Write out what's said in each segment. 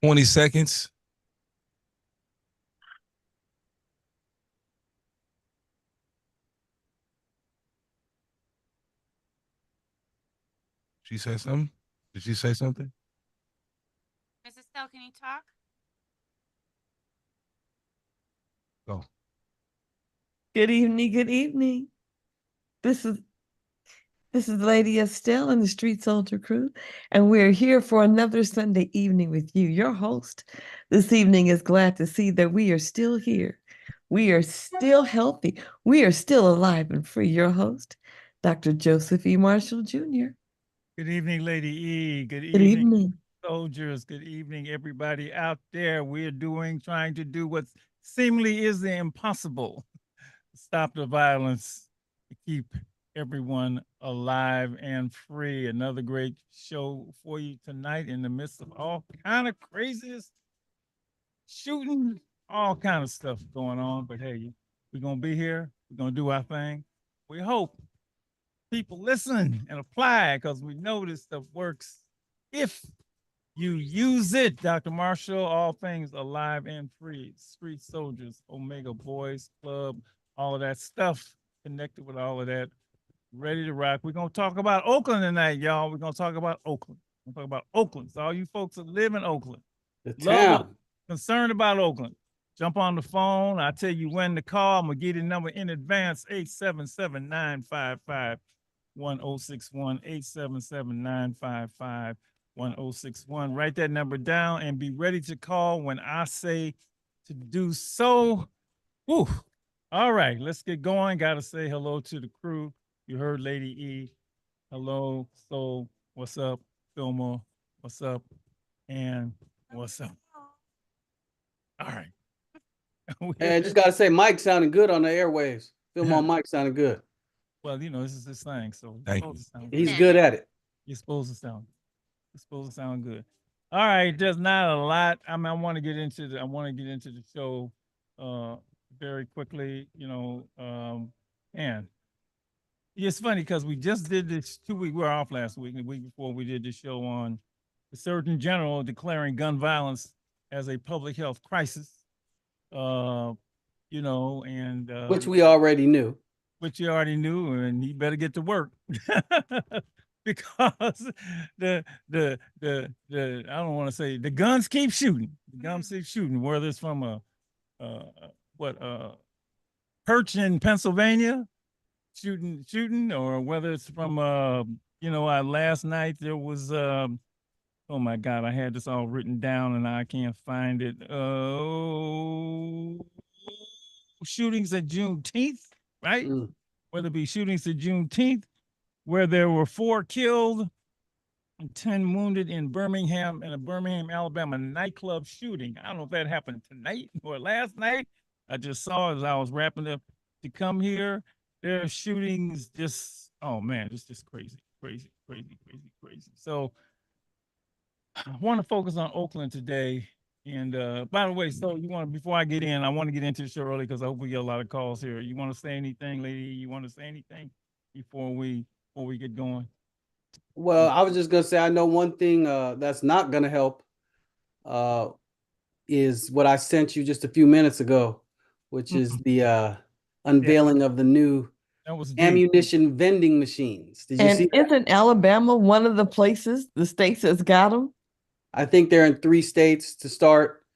20 seconds. She said something? Did she say something? Mrs. Stell, can you talk? Go. Good evening. Good evening. This is Lady Estelle and the Street Soldier Crew, and we're here for another Sunday evening with you. Your host this evening is glad to see that we are still here. We are still healthy. We are still alive and free. Your host, Dr. Joseph E. Marshall Jr. Good evening, Lady E. Good Good evening, evening. soldiers. Good evening, everybody out there. We're trying to do what seemingly is the impossible. Stop the violence, to keep everyone alive and free. Another great show for you tonight in the midst of all kind of craziest shooting, all kind of stuff going on. But hey, we're gonna be here. We're gonna do our thing. We hope people listen and apply because we know this stuff works if you use it. Dr. Marshall, all things alive and free, street soldiers, Omega Boys Club, all of that stuff connected with all of that. Ready to rock. We're gonna talk about Oakland tonight, y'all. We're gonna talk about Oakland. We're gonna talk about Oakland. So all you folks that live in Oakland, The love town. concerned about Oakland. Jump on the phone. I'll tell you when to call. I'm gonna get the number in advance, 877-955-1061, 877-955-1061. Write that number down and be ready to call when I say to do so. Whew. All right, let's get going. Gotta say hello to the crew. You heard Lady E. Hello, Soul. What's up? Fillmore. What's up? And what's up? All right. Hey, I just gotta say, Mike sounded good on the airwaves. Film on Mike sounded good. Well, you know, this is this thing, so Thank you. He's good at it. You're supposed to sound. You're supposed to sound good. All right, there's not a lot. I mean, I want to get into the show very quickly, and it's funny because we just did this 2 week. We were off last week, and the week before we did this show on the Surgeon General declaring gun violence as a public health crisis. And Which we already knew. Which you already knew, and you better get to work because the I don't want to say the guns keep shooting. The guns keep shooting, whether it's from a perch in Pennsylvania shooting, or whether it's from last night there was oh my God, I had this all written down and I can't find it. Shootings at Juneteenth, right? Whether it be shootings at Juneteenth, where there were 4 killed and 10 wounded in Birmingham, in a Birmingham, Alabama nightclub shooting. I don't know if that happened tonight or last night. I just saw as I was wrapping up to come here. There are shootings just, oh man, it's just crazy. So I want to focus on Oakland today. And by the way, so before I get in, I want to get into the show early because I hope we get a lot of calls here. You want to say anything, lady? You want to say anything before we get going? Well, I was just gonna say, I know one thing that's not gonna help is what I sent you just a few minutes ago, which is the unveiling of the new ammunition vending machines. Did you see that? Isn't Alabama one of the states that's got them? I think they're in 3 states to start.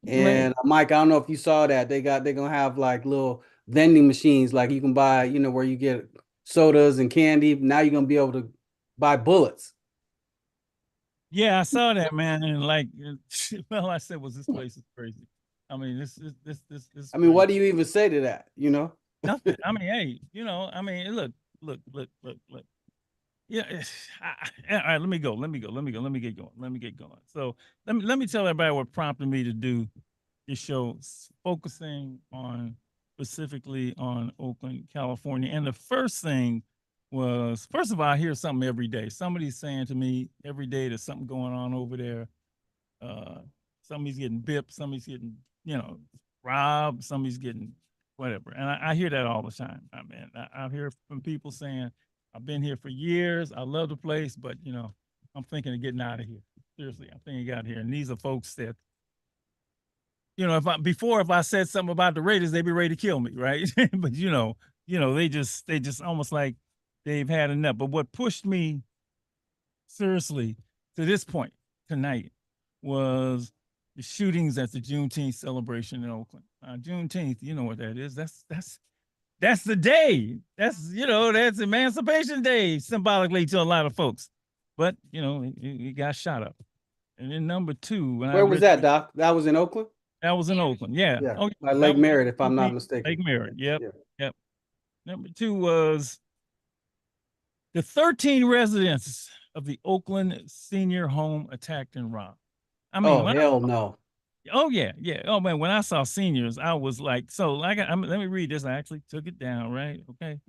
And Mike, I don't know if you saw that. They're gonna have like little vending machines, like you can buy, where you get sodas and candy. Now you're gonna be able to buy bullets. Yeah, I saw that, man, and well, I said, "Was this place is crazy?" I mean, this. I mean, what do you even say to that? Nothing. I mean, hey, look. Yeah. All right, let me get going. So let me tell everybody what prompted me to do this show, focusing on specifically on Oakland, California. And the first thing was, first of all, I hear something every day. Somebody's saying to me every day there's something going on over there. Somebody's getting bipped, somebody's getting, robbed, somebody's getting whatever. And I hear that all the time. I mean, I hear from people saying, I've been here for years. I love the place, but I'm thinking of getting out of here. Seriously, I think he got here. And these are folks that, you know, if I said something about the Raiders, they'd be ready to kill me, right? But they just almost like they've had enough. But what pushed me seriously to this point tonight was the shootings at the Juneteenth celebration in Oakland. Juneteenth, you know what that is. That's the day. That's Emancipation Day symbolically to a lot of folks. But he got shot up. And then number two, Where was that, Doc? That was in Oakland? That was in Oakland. Yeah. Yeah. Oh, By that Lake was Merritt, if I'm not mistaken. Lake Merritt. Yep. Yeah. Yep. Number two was the 13 residents of the Oakland senior home attacked and robbed. I mean, Oh, hell no. oh yeah. Oh man, when I saw seniors, I was like, let me read this. I actually took it down, right? Okay.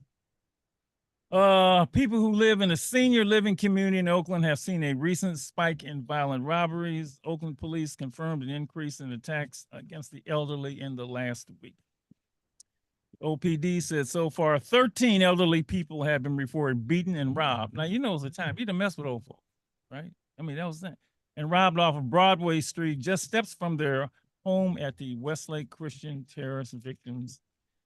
People who live in a senior living community in Oakland have seen a recent spike in violent robberies. Oakland police confirmed an increase in attacks against the elderly in the last week. OPD said so far 13 elderly people have been reported beaten and robbed. Now, it's the time you didn't mess with old folks, right? I mean, that was that. And robbed off of Broadway Street, just steps from their home at the Westlake Christian Terrace. Victims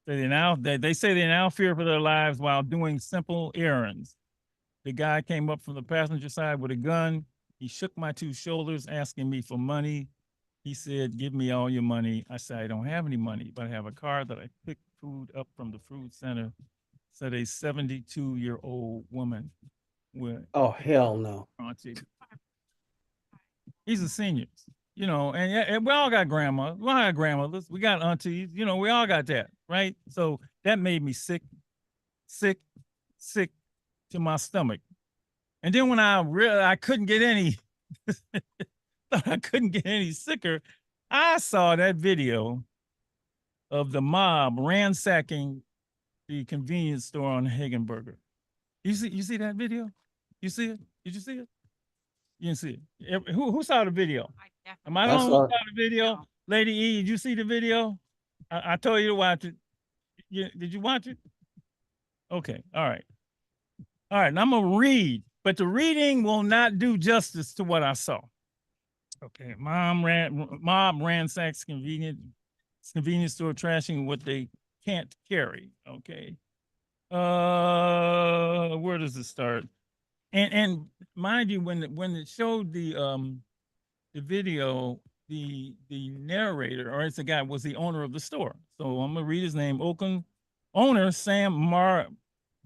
they say they now fear for their lives while doing simple errands. The guy came up from the passenger side with a gun. He shook my two shoulders, asking me for money. He said, "Give me all your money." I said, "I don't have any money, but I have a car that I picked food up from the food center," said a 72-year-old woman with Oh, hell no. auntie. These are seniors, and we all got grandma. We all got grandmothers. We got aunties. We all got that, right? So that made me sick to my stomach. And then when I realized I couldn't get any, thought I couldn't get any sicker, I saw that video of the mob ransacking the convenience store on Hagenberger. You see that video? You see it? Did you see it? You didn't see it. Who saw the video? Am I the only one who saw the video? No. Lady E, did you see the video? I told you to watch it. Did you watch it? Okay. All right. And I'm gonna read, but the reading will not do justice to what I saw. Okay. Mob ransacks convenience store, trashing what they can't carry. Okay. Where does it start? And mind you, when it showed the video, the narrator, or it's the guy, was the owner of the store. So I'm gonna read his name. Oakland owner Sam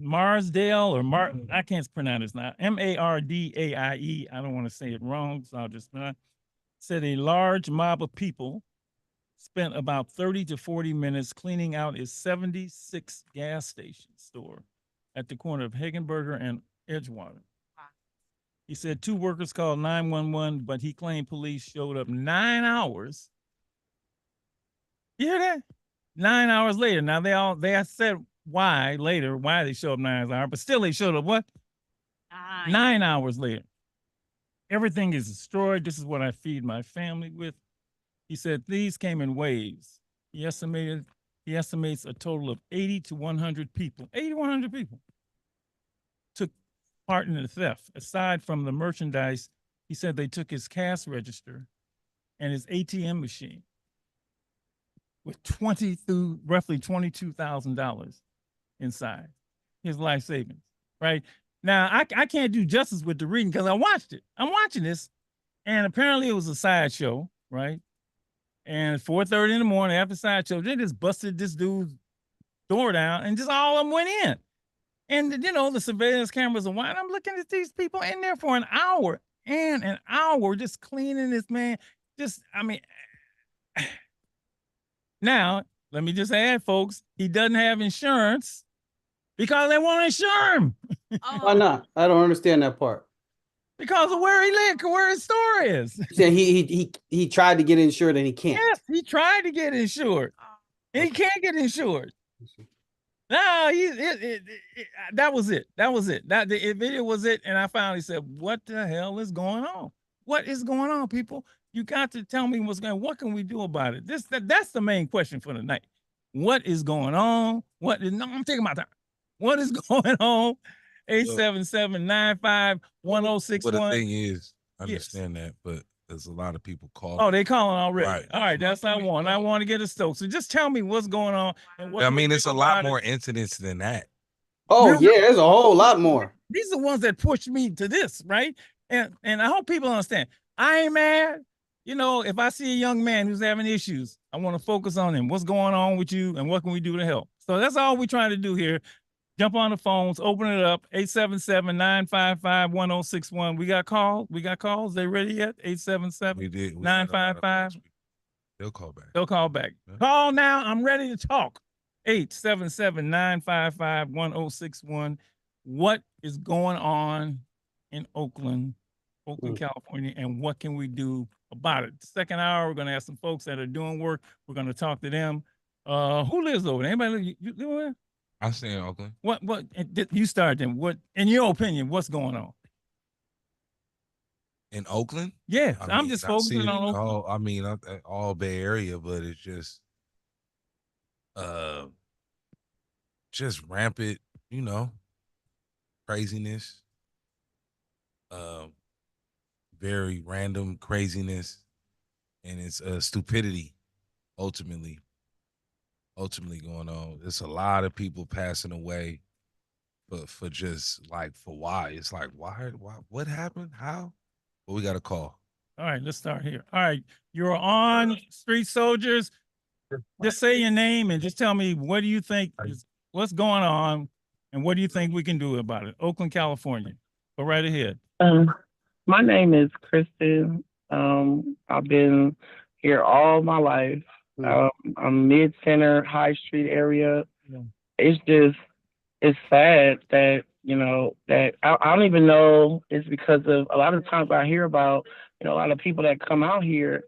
Marsdale, or I can't pronounce his name. Mardaie. I don't want to say it wrong, so I'll just said a large mob of people spent about 30 to 40 minutes cleaning out his 76 gas station store at the corner of Hagenberger and Edgewater. He said 2 workers called 911, but he claimed police showed up 9 hours. You hear that? 9 hours later. Now they said why they showed up 9 hours, but still they showed up what? 9 hours later. Everything is destroyed. This is what I feed my family with. He said thieves came in waves. He estimates a total of 80 to 100 people. 80 to 100 people took part in the theft. Aside from the merchandise, he said they took his cash register and his ATM machine with roughly $22,000 inside his life savings. Right now, I can't do justice with the reading because I watched it. I'm watching this, and apparently it was a sideshow, right? And 4:30 in the morning after sideshow, they just busted this dude's door down, and just all of them went in. And the surveillance cameras are wide. I'm looking at these people in there for an hour just cleaning this man. Now, let me just add, folks, he doesn't have insurance because they won't insure him. Why not? I don't understand that part. Because of where he lived, where his store is. Saying he tried to get insured and he can't. Yes, he tried to get insured. And he can't get insured. No, that was it. The video was it. And I finally said, what the hell is going on? What is going on, people? You got to tell me what's going on. What can we do about it? That's the main question for the night. What is going on? I'm taking my time. What is going on? 877-951-1061. Well, the thing is, I understand that, but there's a lot of people calling. Oh, they calling already. Right. All right, that's what I want. I want to get a Stoke. So just tell me what's going on. And what I can we mean, do it's a lot about it. more incidents than that. Oh Really? yeah, there's a whole lot more. These are the ones that pushed me to this, right? And I hope people understand. I ain't mad. You know, if I see a young man who's having issues, I want to focus on him. What's going on with you and what can we do to help? So that's all we're trying to do here. Jump on the phones, open it up, 877-955-1061. We got calls. We got calls. They ready yet? 877. We did. 955. They'll call back. They'll call back. Yeah. Call now. I'm ready to talk. 877-955-1061. What is going on in Oakland, California, and what can we do about it? Second hour, we're going to have some folks that are doing work. We're going to talk to them. Who lives over there? Anybody you live over there? I stay in Oakland. What you start then? What, in your opinion, what's going on? In Oakland? Yes, I I'm mean, just I see focusing it on Oakland. all Bay Area, but it's just rampant, you know, craziness. Very random craziness, and it's stupidity ultimately going on. There's a lot of people passing away for just like, for why. It's like, why what happened? How? But we got a call. All right, let's start here. All right, you're on Street Soldiers. Just say your name and just tell me what do you think what's going on and what do you think we can do about it? Oakland, California. Go right ahead. My name is Kristen. I've been here all my life. I'm mid-center, High Street area. Yeah. It's sad that, you know, that I don't even know it's because of a lot of times I hear about, you know, a lot of people that come out here,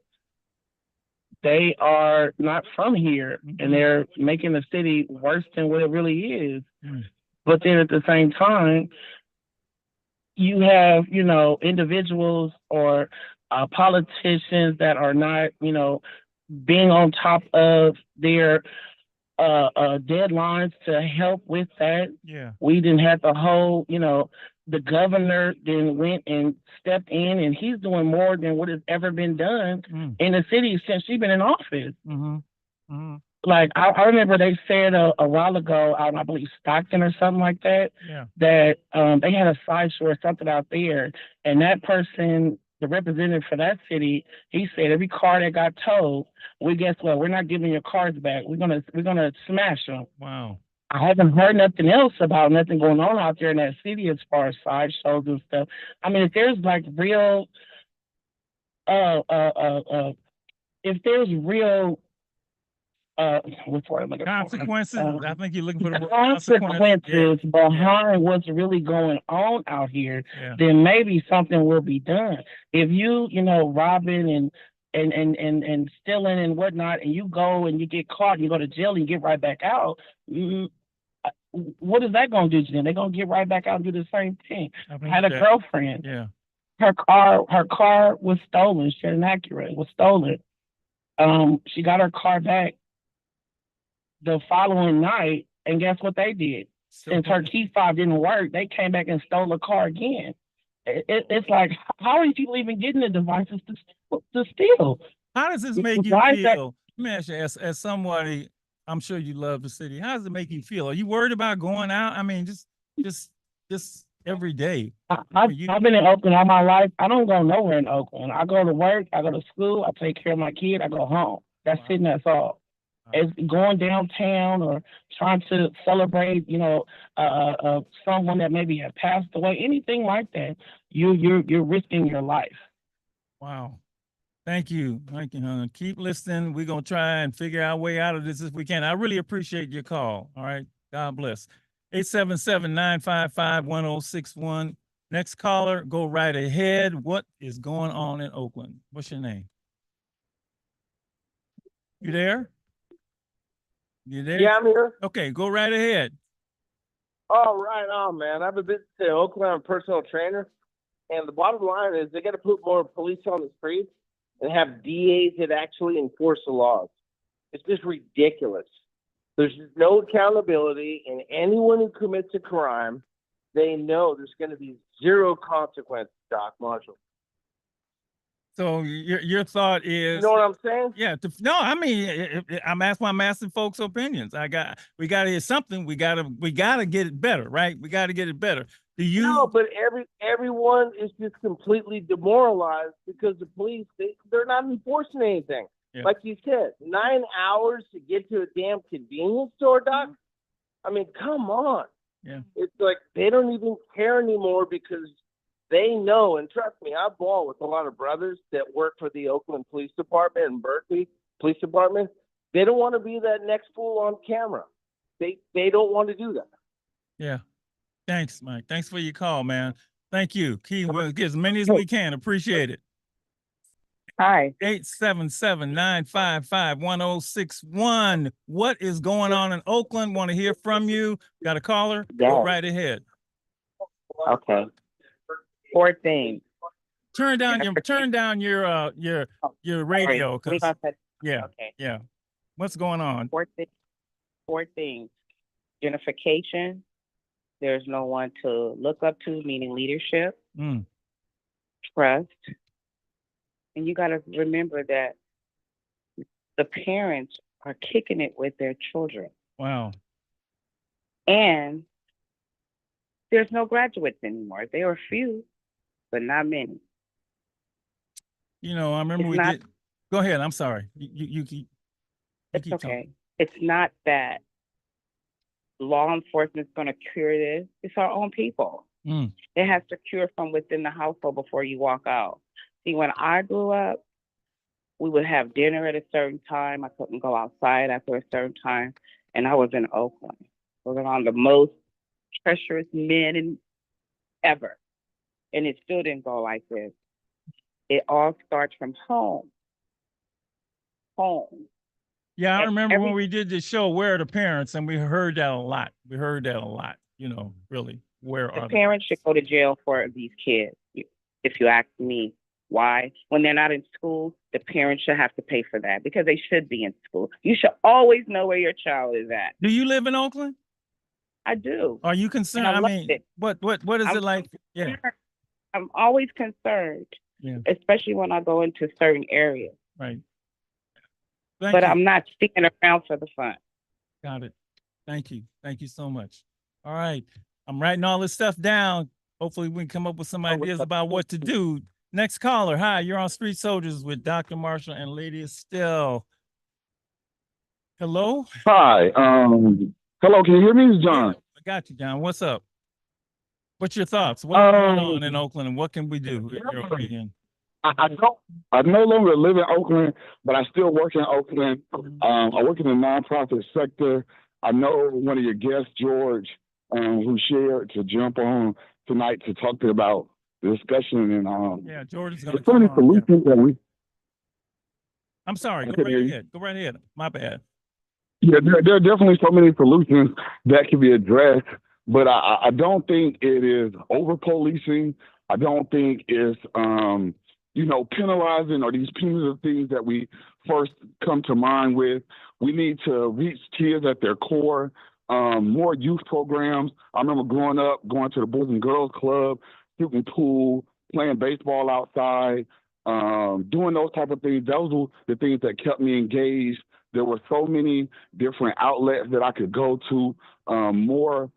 they are not from here and they're making the city worse than what it really is. But then at the same time, you have, you know, individuals or politicians that are not, you know, being on top of their deadlines to help with that. Yeah. We didn't have the whole, you know, the governor then went and stepped in and he's doing more than what has ever been done in the city since she's been in office. Like I remember they said a while ago, I believe Stockton or something like that, that they had a sideshow or something out there, and that person, the representative for that city, he said every car that got towed, guess what? We're not giving your cars back. We're gonna smash them. Wow. I haven't heard nothing else about nothing going on out there in that city as far as sideshows and stuff. I mean, if there's like real, if there's real what's the word I'm looking for? Consequences. I think you're looking for the consequences behind what's really going on out here, then maybe something will be done. If you know, robbing and stealing and whatnot, and you go and you get caught and you go to jail and you get right back out, what is that going to do to them? They're going to get right back out and do the same thing. I had a girlfriend. Yeah. Her car was stolen. She had an Acura. It was stolen. She got her car back the following night, and guess what they did? Since her key fob didn't work, they came back and stole the car again. It's like, how are you people even getting the devices to steal? How does this make you feel? Let me ask you, as somebody, I'm sure you love the city. How does it make you feel? Are you worried about going out? I mean, just every day. I've been in Oakland all my life. I don't go nowhere in Oakland. I go to work, I go to school, I take care of my kid, I go home. That's it, and that's all. It's going downtown or trying to celebrate, you know, someone that maybe had passed away, anything like that. You're risking your life. Wow. Thank you, honey. Keep listening. We're gonna try and figure our way out of this if we can. I really appreciate your call. All right. God bless. 877-955-1061. Next caller, go right ahead. What is going on in Oakland? What's your name? You there? You there? Yeah, I'm here. Okay, go right ahead. Oh, right on, man. I've been to Oakland. I'm a personal trainer. And the bottom line is they got to put more police on the streets and have DAs that actually enforce the laws. It's just ridiculous. There's no accountability, and anyone who commits a crime, they know there's going to be zero consequence, Doc Marshall. So your thought is, You know what I'm saying? yeah. No, I mean, I'm asking folks' opinions. We got to hear something. We got to get it better, right? We got to get it better. Do you? No, but everyone is just completely demoralized because the police they're not enforcing anything. Yeah. Like you said, 9 hours to get to a damn convenience store, Doc. I mean, come on. Yeah. It's like they don't even care anymore because they know, and trust me, I ball with a lot of brothers that work for the Oakland Police Department and Berkeley Police Department. They don't want to be that next fool on camera. They don't want to do that. Yeah. Thanks, Mike. Thanks for your call, man. Thank you. We'll get as many as we can. Appreciate it. Hi. 877-955-1061. What is going on in Oakland? Want to hear from you? Got a caller? Yeah. Go right ahead. Okay. 4 things. Turn down your radio. Sorry. 'Cause- yeah, Okay. yeah. What's going on? 4 things. Unification. There's no one to look up to, meaning leadership, Mm, trust. And you got to remember that the parents are kicking it with their children. wow. And there's no graduates anymore. There are few, but not many. You know, I remember It's we not- did. Go ahead. I'm sorry. You keep. It's keep okay. talking. It's not that law enforcement is going to cure this. It's our own people. Mm, It has to cure from within the household before you walk out. See, when I grew up, we would have dinner at a certain time. I couldn't go outside after a certain time. And I was in Oakland. I was around the most treacherous men ever. And it still didn't go like this. It all starts from home. Home. yeah, I And remember when we did this show, Where Are the Parents? And we heard that a lot. You know, really. Where The are the parents should go to jail for these kids, if you ask me. Why? When they're not in school, the parents should have to pay for that because they should be in school. You should always know where your child is at. Do you live in Oakland? I do. Are you concerned? And I I love mean, it. what is I'm it like? Yeah. I'm always concerned, Yeah. especially when I go into certain areas. Right. Thank But you. I'm not sticking around for the fun. Got it. Thank you. Thank you so much. All right. I'm writing all this stuff down. Hopefully we can come up with some ideas about what to do. Next caller. Hi, you're on Street Soldiers with Dr. Marshall and Lady Estelle. Hello? Hi. Hello, can you hear me? It's John. I got you, John. What's up? What's your thoughts? What's going on in Oakland and what can we do in your opinion? I no longer live in Oakland, but I still work in Oakland. I work in the nonprofit sector. I know one of your guests, George, who shared to jump on tonight to talk about the discussion and Yeah, George is going to there's so many come on. Yeah. solutions that we I'm sorry. Go Okay, right hear you. ahead. Go right ahead. My bad. Yeah, there are definitely so many solutions that can be addressed, but I don't think it is over policing. I don't think it's penalizing or these punitive things that we first come to mind with. We need to reach kids at their core. More youth programs. I remember growing up, going to the Boys and Girls Club, shooting pool, playing baseball outside, doing those type of things. Those were the things that kept me engaged. There were so many different outlets that I could go to, more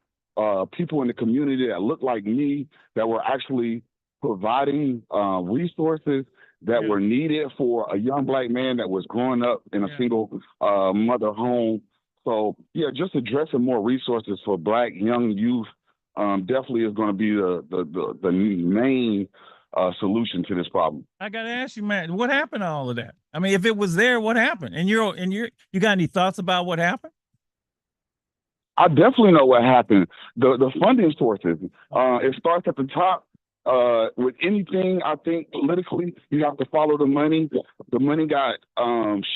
people in the community that looked like me that were actually providing resources that Yeah. were needed for a young Black man that was growing up in a Yeah. single mother home. So, yeah, just addressing more resources for Black young youth definitely is going to be the main solution to this problem. I gotta ask you, man, what happened to all of that? I mean, if it was there, what happened? And you got any thoughts about what happened? I definitely know what happened. The funding sources. It starts at the top. With anything, I think politically, you have to follow the money. The money got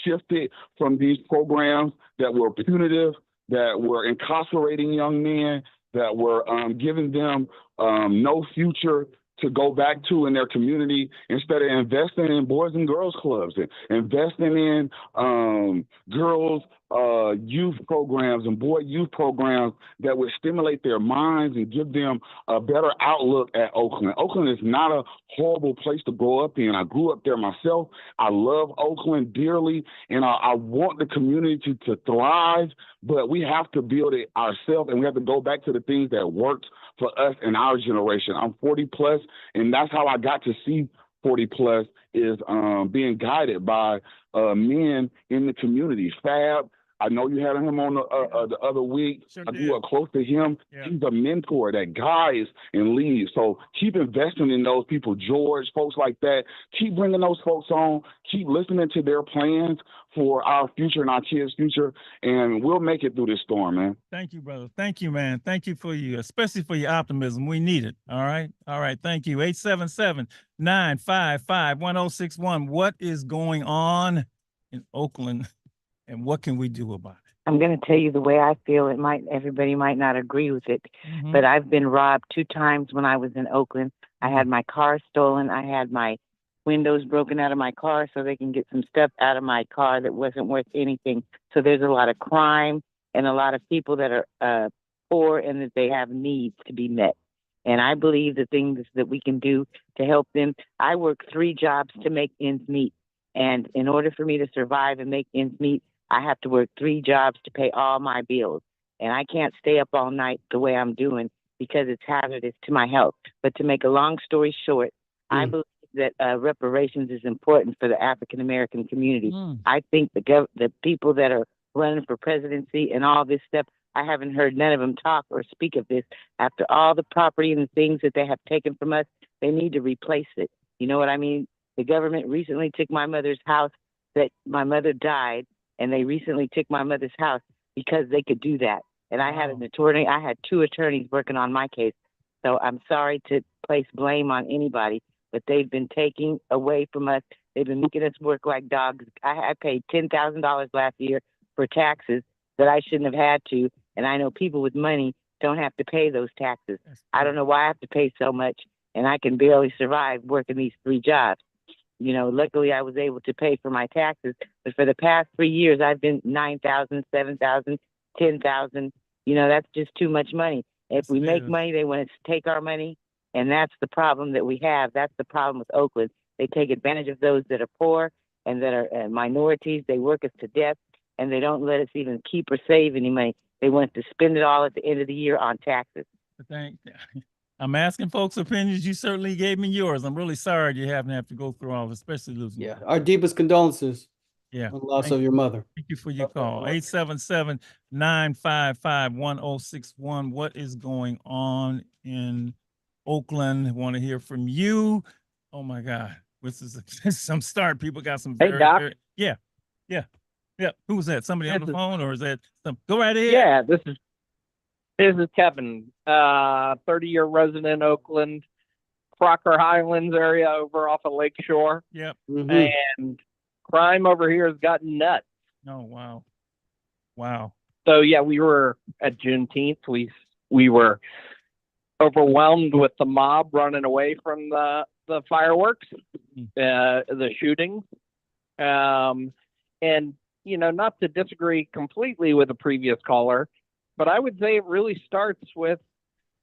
shifted from these programs that were punitive, that were incarcerating young men, that were giving them no future to go back to in their community, instead of investing in Boys and Girls Clubs and investing in girls youth programs and boy youth programs that would stimulate their minds and give them a better outlook at Oakland. Oakland is not a horrible place to grow up in. I grew up there myself. I love Oakland dearly, and I want the community to thrive, but we have to build it ourselves, and we have to go back to the things that worked for us in our generation. I'm 40 plus, and that's how I got to see 40 plus is being guided by men in the community. Fab, I know you had him on the other week. Sure I did. grew up close to him. Yeah. He's a mentor that guides and leads. So keep investing in those people, George, folks like that. Keep bringing those folks on. Keep listening to their plans for our future and our kids' future, and we'll make it through this storm, man. Thank you, brother. Thank you, man. Thank you for you, especially for your optimism. We need it. All right. All right. Thank you. 877-955-1061. What is going on in Oakland, and what can we do about it? I'm going to tell you the way I feel. Everybody might not agree with it, Mhm. but I've been robbed 2 times when I was in Oakland. I had my car stolen. I had my windows broken out of my car so they can get some stuff out of my car that wasn't worth anything. So there's a lot of crime and a lot of people that are poor and that they have needs to be met. And I believe the things that we can do to help them. I work 3 jobs to make ends meet. And in order for me to survive and make ends meet, I have to work 3 jobs to pay all my bills. And I can't stay up all night the way I'm doing because it's hazardous to my health. But to make a long story short, I believe that reparations is important for the African American community. I think the people that are running for presidency and all this stuff, I haven't heard none of them talk or speak of this. After all the property and the things that they have taken from us, they need to replace it. You know what I mean? The government recently took my mother's house that my mother died, and they recently took my mother's house because they could do that. And I had an attorney. I had 2 attorneys working on my case. So I'm sorry to place blame on anybody, but they've been taking away from us. They've been making us work like dogs. I paid $10,000 last year for taxes that I shouldn't have had to. And I know people with money don't have to pay those taxes. I don't know why I have to pay so much, and I can barely survive working these 3 jobs. You know, luckily I was able to pay for my taxes, but for the past 3 years, I've been 9,000, 7,000, 10,000. You know, that's just too much money. If we make money, they want to take our money. And that's the problem that we have. That's the problem with Oakland. They take advantage of those that are poor and that are minorities. They work us to death, and they don't let us even keep or save any money. They want to spend it all at the end of the year on taxes. I'm asking folks' opinions. You certainly gave me yours. I'm really sorry you have to go through all this, especially losing. Yeah, our deepest condolences. Yeah. On the loss of your mother. Thank you for your call. 877-955-1061. What is going on in Oakland? Want to hear from you. Oh my God. This is some start. People got some Hey, Doc. yeah. Who was that? Somebody on the phone, or is that go right ahead? Yeah, this is Kevin, 30-year resident in Oakland, Crocker Highlands area over off of Lake Shore. Yep. And crime over here has gotten nuts. Oh, wow. Wow. So yeah, we were at Juneteenth. We were overwhelmed with the mob running away from the fireworks, the shootings. And, you know, not to disagree completely with the previous caller, but I would say it really starts with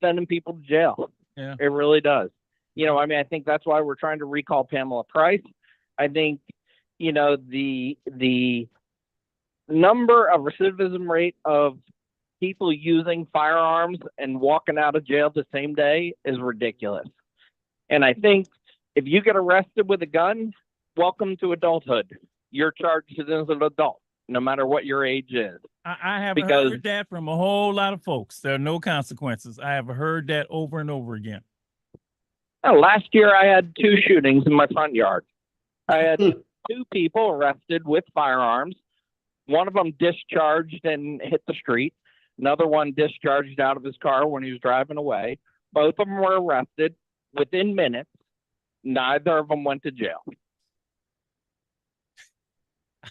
sending people to jail. Yeah. It really does. You know, I mean, I think that's why we're trying to recall Pamela Price. I think, you know, the number of recidivism rate of people using firearms and walking out of jail the same day is ridiculous. And I think if you get arrested with a gun, welcome to adulthood. You're charged as an adult, no matter what your age is. I have heard that from a whole lot of folks. There are no consequences. I have heard that over and over again. Last year, I had 2 shootings in my front yard. I had 2 people arrested with firearms. One of them discharged and hit the street. Another one discharged out of his car when he was driving away. Both of them were arrested within minutes. Neither of them went to jail.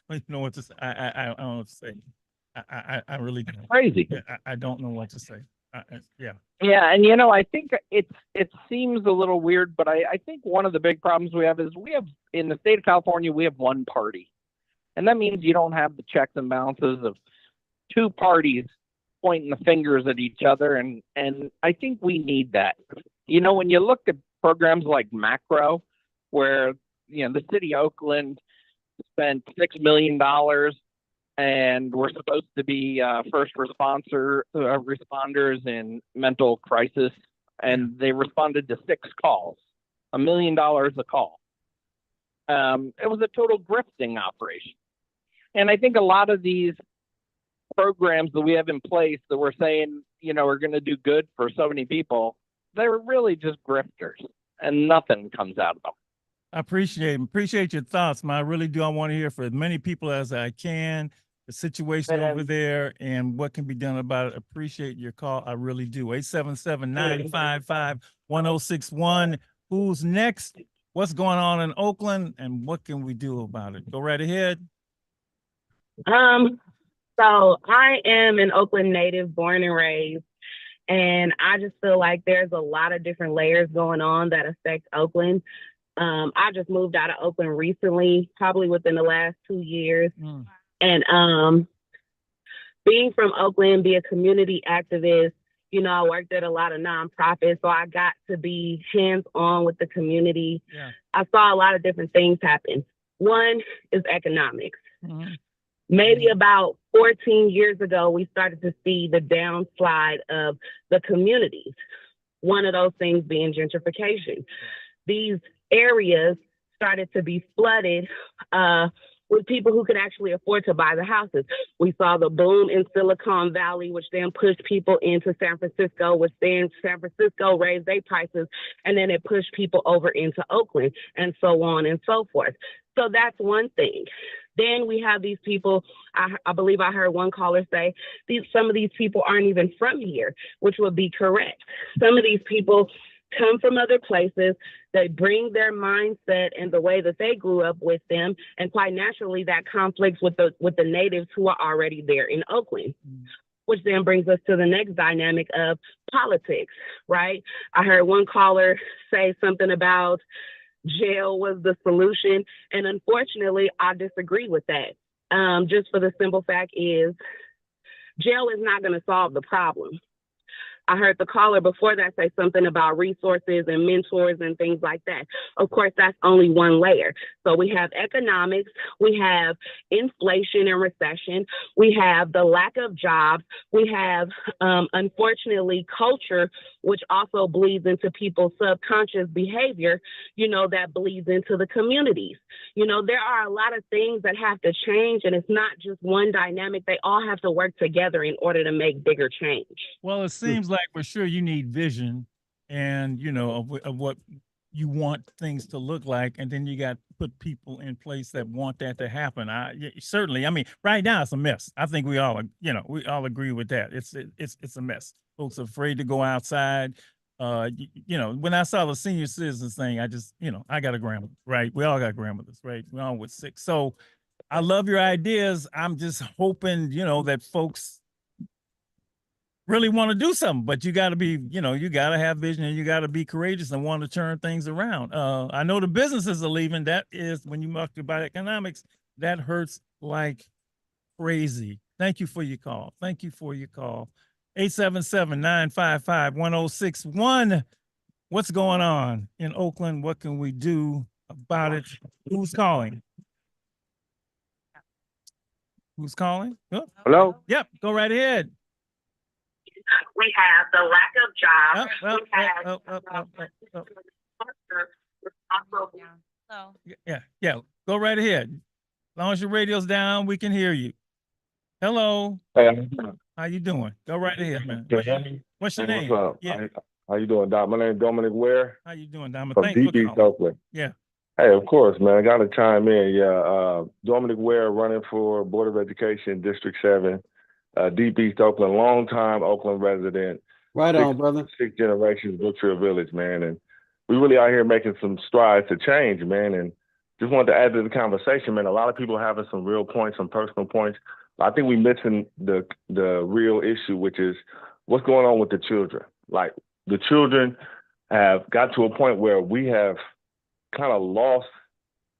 I don't know what to say. I don't know what to say. I really don't. It's crazy. I don't know what to say. Yeah. Yeah, and you know, I think it seems a little weird, but I think one of the big problems we have is in the state of California, we have one party. And that means you don't have the checks and balances of two parties pointing the fingers at each other. And I think we need that. You know, when you look at programs like Macro, where, you know, the city of Oakland spent $6 million and we're supposed to be first responders in mental crisis, and they responded to 6 calls, $1 million a call. It was a total grifting operation. And I think a lot of these programs that we have in place that we're saying, you know, are going to do good for so many people, they're really just grifters, and nothing comes out of them. I appreciate your thoughts, man. I really do. I want to hear from as many people as I can, the situation over there and what can be done about it. Appreciate your call. I really do. 877-955-1061. Who's next? What's going on in Oakland and what can we do about it? Go right ahead. So I am an Oakland native, born and raised, and I just feel like there's a lot of different layers going on that affect Oakland. I just moved out of Oakland recently, probably within the last 2 years. And being from Oakland, be a community activist, you know, I worked at a lot of nonprofits, so I got to be hands-on with the community. Yeah. I saw a lot of different things happen. One is economics. Maybe about 14 years ago, we started to see the downslide of the communities. One of those things being gentrification. These areas started to be flooded with people who could actually afford to buy the houses. We saw the boom in Silicon Valley, which then pushed people into San Francisco, which then San Francisco raised their prices, and then it pushed people over into Oakland, and so on and so forth. So that's one thing. Then we have these people, I believe I heard one caller say, some of these people aren't even from here, which would be correct. Some of these people come from other places. They bring their mindset and the way that they grew up with them, and quite naturally that conflicts with the natives who are already there in Oakland. Which then brings us to the next dynamic of politics, right? I heard one caller say something about jail was the solution, and unfortunately, I disagree with that. Just for the simple fact is, jail is not going to solve the problem. I heard the caller before that say something about resources and mentors and things like that. Of course, that's only one layer. So we have economics, we have inflation and recession, we have the lack of jobs, we have, unfortunately, culture, which also bleeds into people's subconscious behavior, you know, that bleeds into the communities. You know, there are a lot of things that have to change, and it's not just one dynamic. They all have to work together in order to make bigger change. Well, it seems like for sure you need vision and, you know, of what you want things to look like. And then you got to put people in place that want that to happen. Certainly, I mean, right now it's a mess. I think we all, you know, we all agree with that. It's a mess. Folks are afraid to go outside. You know, when I saw the senior citizens thing, I just, you know, I got a grandmother, right? We all got grandmothers, right? We all with sick. So I love your ideas. I'm just hoping, you know, that folks really want to do something, but you got to be, you know, you got to have vision and you got to be courageous and want to turn things around. I know the businesses are leaving. That is, when you talk about economics, that hurts like crazy. Thank you for your call. Thank you for your call. 877-955-1061. What's going on in Oakland? What can we do about it? Who's calling? Who's calling? Oh. Hello? Yep, go right ahead. We have the lack of jobs. Yeah. Go right ahead. As long as your radio's down, we can hear you. Hello. Hey, How you doing? Go right ahead, man. What's your name? what's up? Yeah. How you doing, Doc? My name is Dominic Ware How you doing, Diamond? from Thanks for DB calling. Oakland. Yeah. Hey, of course, man. I got to chime in. Yeah, Dominic Ware running for Board of Education, District 7, Deep East Oakland, longtime Oakland resident. Right on, brother. 6 generations, Brookfield Village, man. And we really out here making some strides to change, man. And just wanted to add to the conversation, man. A lot of people having some real points, some personal points. I think we're missing the real issue, which is what's going on with the children. Like, the children have got to a point where we have kind of lost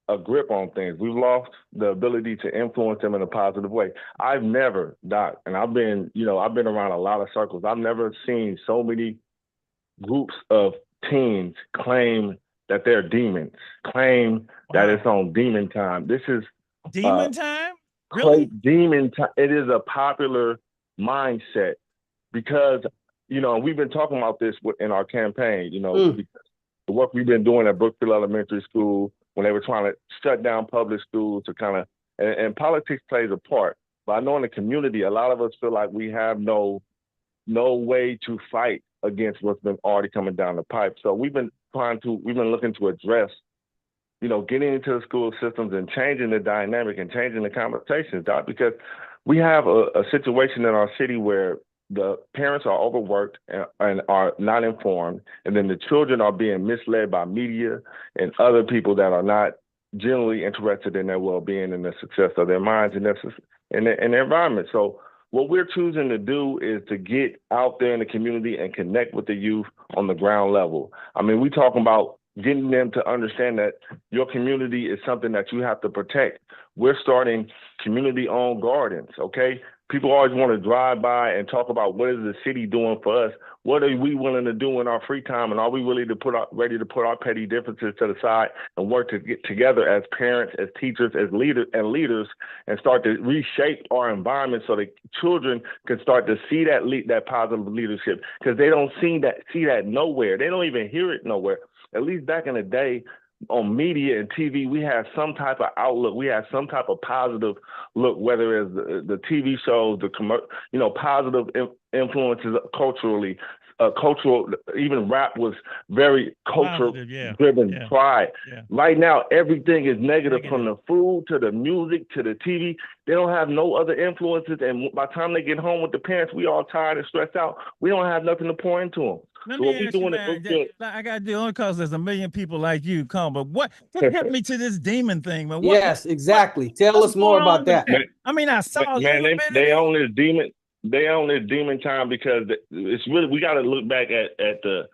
a grip on things. We've lost the ability to influence them in a positive way. I've never, Doc, and I've been around a lot of circles. I've never seen so many groups of teens claim that they're demons, claim that it's on demon time. This is Demon time? Really? Demon time. It is a popular mindset because, we've been talking about this in our campaign, because the work we've been doing at Brookfield Elementary School when they were trying to shut down public schools to kind of, and politics plays a part. But I know in the community, a lot of us feel like we have no way to fight against what's been already coming down the pipe. So we've been looking to address, getting into the school systems and changing the dynamic and changing the conversations, Doc, because we have a situation in our city where the parents are overworked and are not informed, and then the children are being misled by media and other people that are not generally interested in their well-being and the success of their minds and their environment. So what we're choosing to do is to get out there in the community and connect with the youth on the ground level. I mean, we talking about getting them to understand that your community is something that you have to protect. We're starting community-owned gardens, okay? People always want to drive by and talk about what is the city doing for us? What are we willing to do in our free time? And are we ready to put our petty differences to the side and work to get together as parents, as teachers, as leaders and start to reshape our environment so that children can start to see that positive leadership, because they don't see that nowhere. They don't even hear it nowhere. At least back in the day, on media and TV, we had some type of outlook. We had some type of positive look, whether it's the TV shows, positive influences culturally. Cultural, even rap was very cultural driven pride. Yeah. Right now, everything is negative, from the food to the music to the TV. They don't have no other influences. And by the time they get home with the parents, we all tired and stressed out. We don't have nothing to pour into them. Let me ask you, man, I got to do only because there's a million people like you come, but what help me to this demon thing, man? Yes, exactly. Tell us more about that. I mean, I saw they own this demon. They own this demon time because it's really, we got to look back at the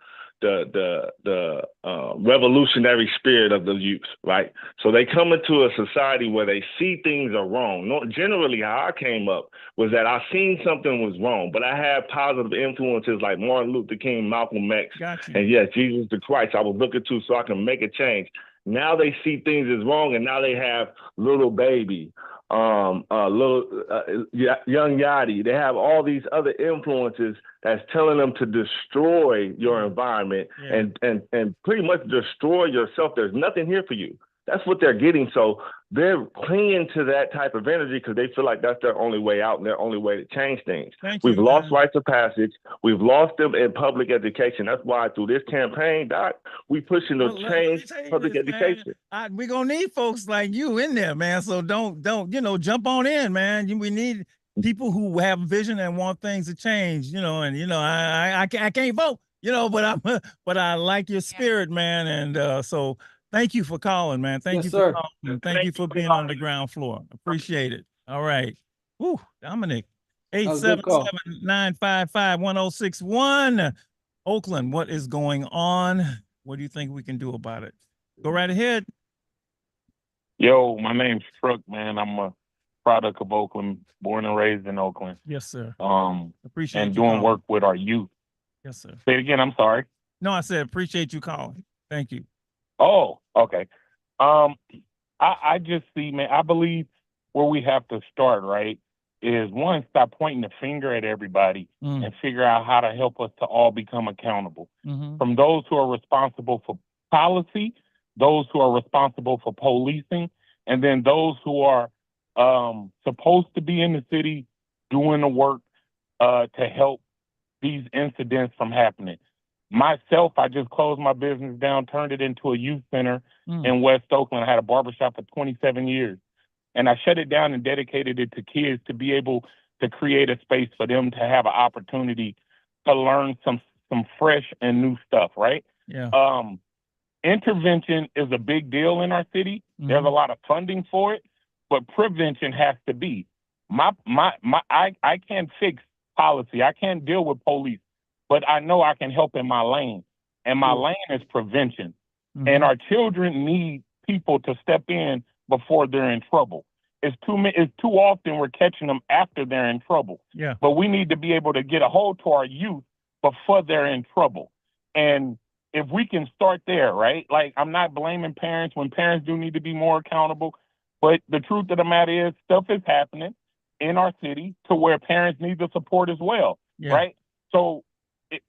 revolutionary spirit of the youth, right? So they come into a society where they see things are wrong. Generally, how I came up was that I seen something was wrong, but I had positive influences like Martin Luther King, Malcolm X, and yes, Jesus the Christ I was looking to so I can make a change. Now they see things as wrong, and now they have Little Baby, Young Yachty. They have all these other influences that's telling them to destroy your environment and pretty much destroy yourself. There's nothing here for you. That's what they're getting. So they're clinging to that type of energy because they feel like that's their only way out and their only way to change things. We've lost rites of passage. We've lost them in public education. That's why through this campaign, Doc, we pushing to change public education. We're going to need folks like you in there, man. So don't jump on in, man. We need people who have vision and want things to change, I can't vote, but I like your spirit, man. And so thank you for calling, man. Thank you for calling. And thank you for being on the ground floor. Appreciate it. All right. Woo, Dominic. 877-955-1061. Oakland, what is going on? What do you think we can do about it? Go right ahead. Yo, my name's Truck, man. I'm a product of Oakland, born and raised in Oakland. Yes, sir. Appreciate and doing work with our youth. Yes, sir. Say it again. I'm sorry. No, I said appreciate you calling. Thank you. Oh, okay. I just see, man, I believe where we have to start, right, is one, stop pointing the finger at everybody and figure out how to help us to all become accountable. From those who are responsible for policy, those who are responsible for policing, and then those who are supposed to be in the city doing the work to help these incidents from happening. Myself, I just closed my business down, turned it into a youth center in West Oakland. I had a barbershop for 27 years. And I shut it down and dedicated it to kids to be able to create a space for them to have an opportunity to learn some fresh and new stuff, right? Yeah. Intervention is a big deal in our city. There's a lot of funding for it, but prevention has to be. I can't fix policy. I can't deal with police, but I know I can help in my lane. And my lane is prevention. And our children need people to step in before they're in trouble. It's too often we're catching them after they're in trouble. Yeah. But we need to be able to get a hold to our youth before they're in trouble. And if we can start there, right? Like, I'm not blaming parents when parents do need to be more accountable. But the truth of the matter is stuff is happening in our city to where parents need the support as well, Yeah. right? So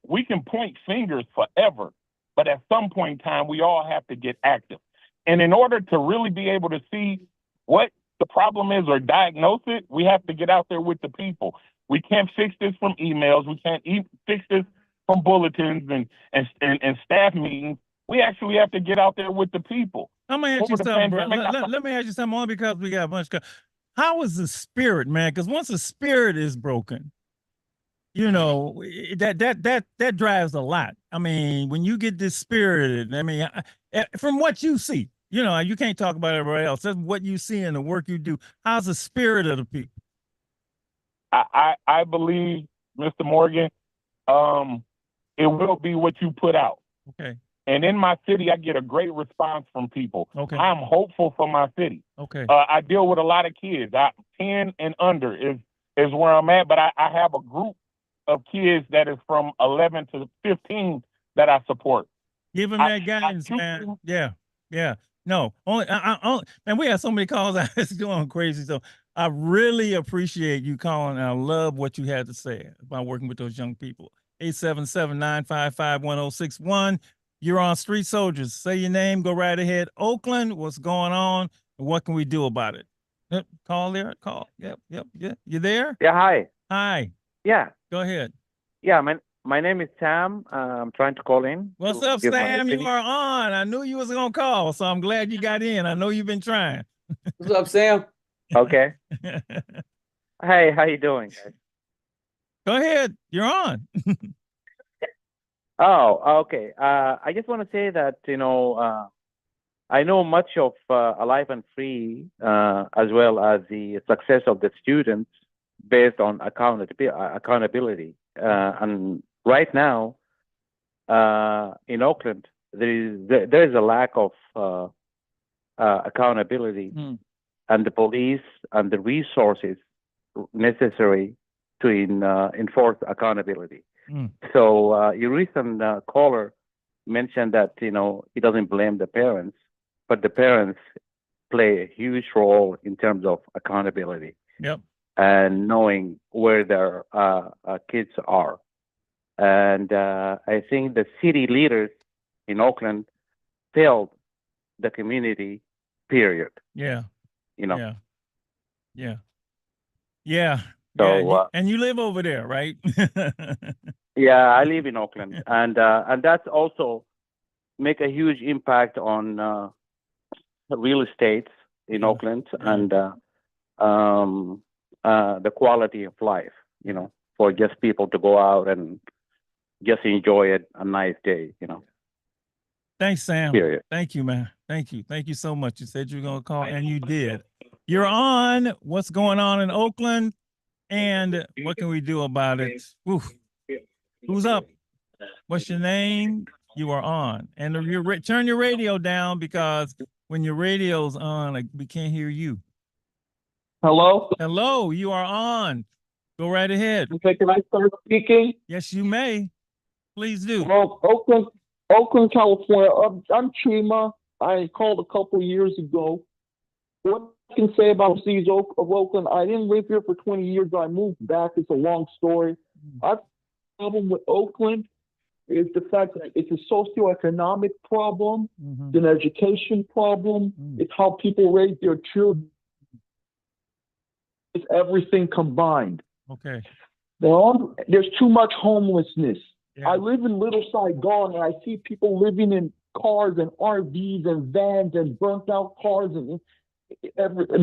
we can point fingers forever, but at some point in time, we all have to get active. And in order to really be able to see what the problem is or diagnose it, we have to get out there with the people. We can't fix this from emails. We can't fix this from bulletins and staff meetings. We actually have to get out there with the people. I'm gonna ask you Over the something, bro. pandemic, Let me ask you something, only because we got a bunch of. How is the spirit, man? Because once the spirit is broken, you know, that drives a lot. I mean, when you get this spirited, I mean, from what you see, you know, you can't talk about everybody else. That's what you see in the work you do. How's the spirit of the people? I believe, Mr. Morgan, it will be what you put out. Okay. And in my city, I get a great response from people. Okay. I'm hopeful for my city. Okay. I deal with a lot of kids. 10 and under is where I'm at, but I have a group of kids that is from 11 to 15 that I support. Give them that guidance, man. Yeah. Yeah. No, only, man, we have so many calls. It's going crazy. So I really appreciate you calling. And I love what you had to say about working with those young people. 877-955-1061. You're on Street Soldiers. Say your name. Go right ahead. Oakland, what's going on? And what can we do about it? Yep. Call there. Call. Yep. You there? Yeah, hi. Hi. Yeah. Go ahead. Yeah, my name is Sam. I'm trying to call in. What's to up, give my Sam? You opinion. are on. I knew you was gonna call, so I'm glad you got in. I know you've been trying. What's up, Sam? Okay. Hey, how you doing, guys? Go ahead. You're on. Oh, okay. I just want to say that, I know much of Alive and Free, as well as the success of the students based on accountability. And right now, in Oakland, there is a lack of accountability, and the police and the resources necessary to enforce accountability. So your recent caller mentioned that he doesn't blame the parents, but the parents play a huge role in terms of accountability. Yep. And knowing where their kids are. And I think the city leaders in Oakland failed the community, period. Yeah. Yeah. So, and you live over there, right? Yeah, I live in Oakland, and that's also make a huge impact on real estate in Oakland and the quality of life, for just people to go out and just enjoy a nice day, Thanks, Sam. Period. Thank you, man. Thank you. Thank you so much. You said you were going to call, and you did. You're on. What's going on in Oakland? And what can we do about it? Oof. Who's up? What's your name? You are on. And turn your radio down, because when your radio's on, we can't hear you. Hello? Hello, you are on. Go right ahead. Okay, can I start speaking? Yes, you may. Please do. Well, Oakland, California. I'm Chima. I called a couple years ago. What I can say about the cities of Oakland, I didn't live here for 20 years. I moved back. It's a long story. Our problem with Oakland is the fact that it's a socioeconomic problem, it's an education problem, it's how people raise their children. It's everything combined. Okay. There's too much homelessness. Yeah. I live in Little Saigon, and I see people living in cars and RVs and vans and burnt out cars and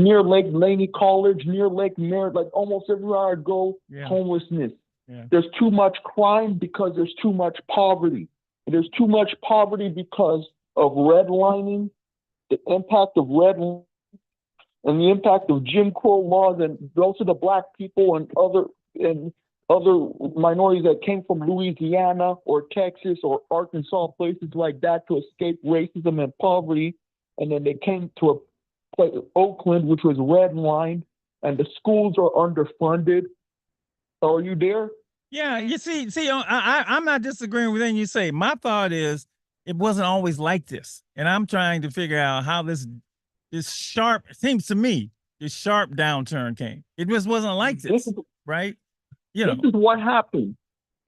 near Lake Laney College, near Lake Merritt, like almost everywhere I go, homelessness. Yeah. There's too much crime because there's too much poverty. There's too much poverty because of redlining, the impact of redlining, and the impact of Jim Crow laws, and those are the black people and other minorities that came from Louisiana or Texas or Arkansas, places like that, to escape racism and poverty. and then they came to a place, Oakland, which was redlined, and the schools are underfunded. Are you there? Yeah, you see, I'm not disagreeing with anything you say. My thought is it wasn't always like this, and I'm trying to figure out how this sharp, it seems to me, this sharp downturn came. It just wasn't like this, right? You know, This is what happened.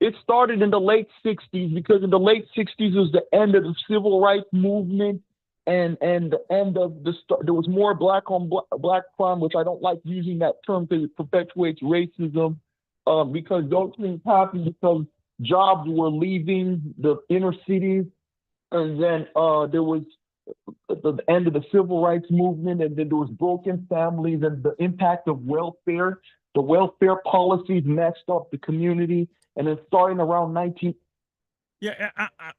It started in the late 60s because in the late 60s was the end of the civil rights movement and the end of there was more black on black crime, which I don't like using that term because it perpetuates racism. Because those things happened because jobs were leaving the inner cities, and then there was the end of the civil rights movement, and then there was broken families and the impact of welfare. The welfare policies messed up the community, and then starting around 19. Yeah,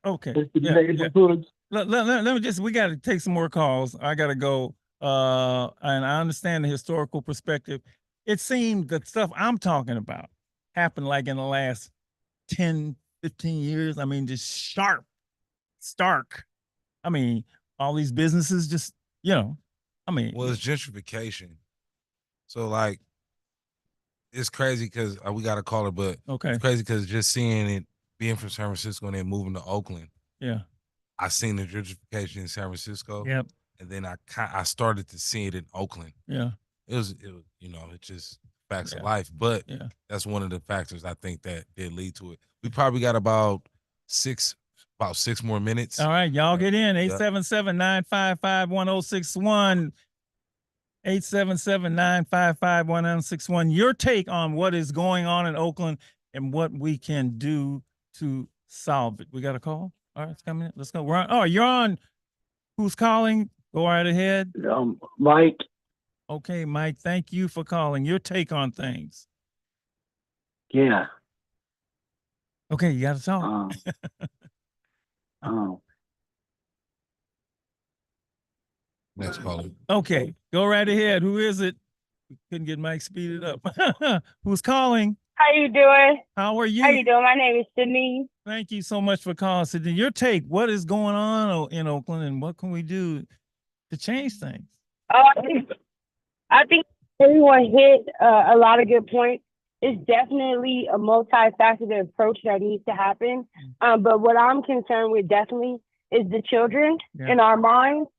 okay. Neighborhoods. Let me just, we got to take some more calls. I got to go. And I understand the historical perspective. It seemed that stuff I'm talking about happened like in the last 10, 15 years. I mean, just stark. I mean, all these businesses just, I mean. Well, it's gentrification. So like, it's crazy because we got to call it, but it's crazy because just seeing it, being from San Francisco and then moving to Oakland. Yeah. I seen the gentrification in San Francisco. Yep. And then I started to see it in Oakland. Yeah. It was it's just facts of life. But that's one of the factors I think that did lead to it. We probably got about six more minutes. All right, y'all get in. 877-955-1061. 877-955-1061. Your take on what is going on in Oakland and what we can do to solve it. We got a call? All right, it's coming in. Let's go. We're on. Oh, you're on. Who's calling? Go right ahead. Mike. Okay, Mike, thank you for calling. Your take on things. Yeah. Okay, you got to talk. Next caller. Okay, go right ahead. Who is it? We couldn't get Mike speeded up. Who's calling? How you doing? How are you? How you doing? My name is Sydney. Thank you so much for calling, Sydney. Your take, what is going on in Oakland and what can we do to change things? I think everyone hit a lot of good points. It's definitely a multifaceted approach that needs to happen. But what I'm concerned with definitely is the children in our minds.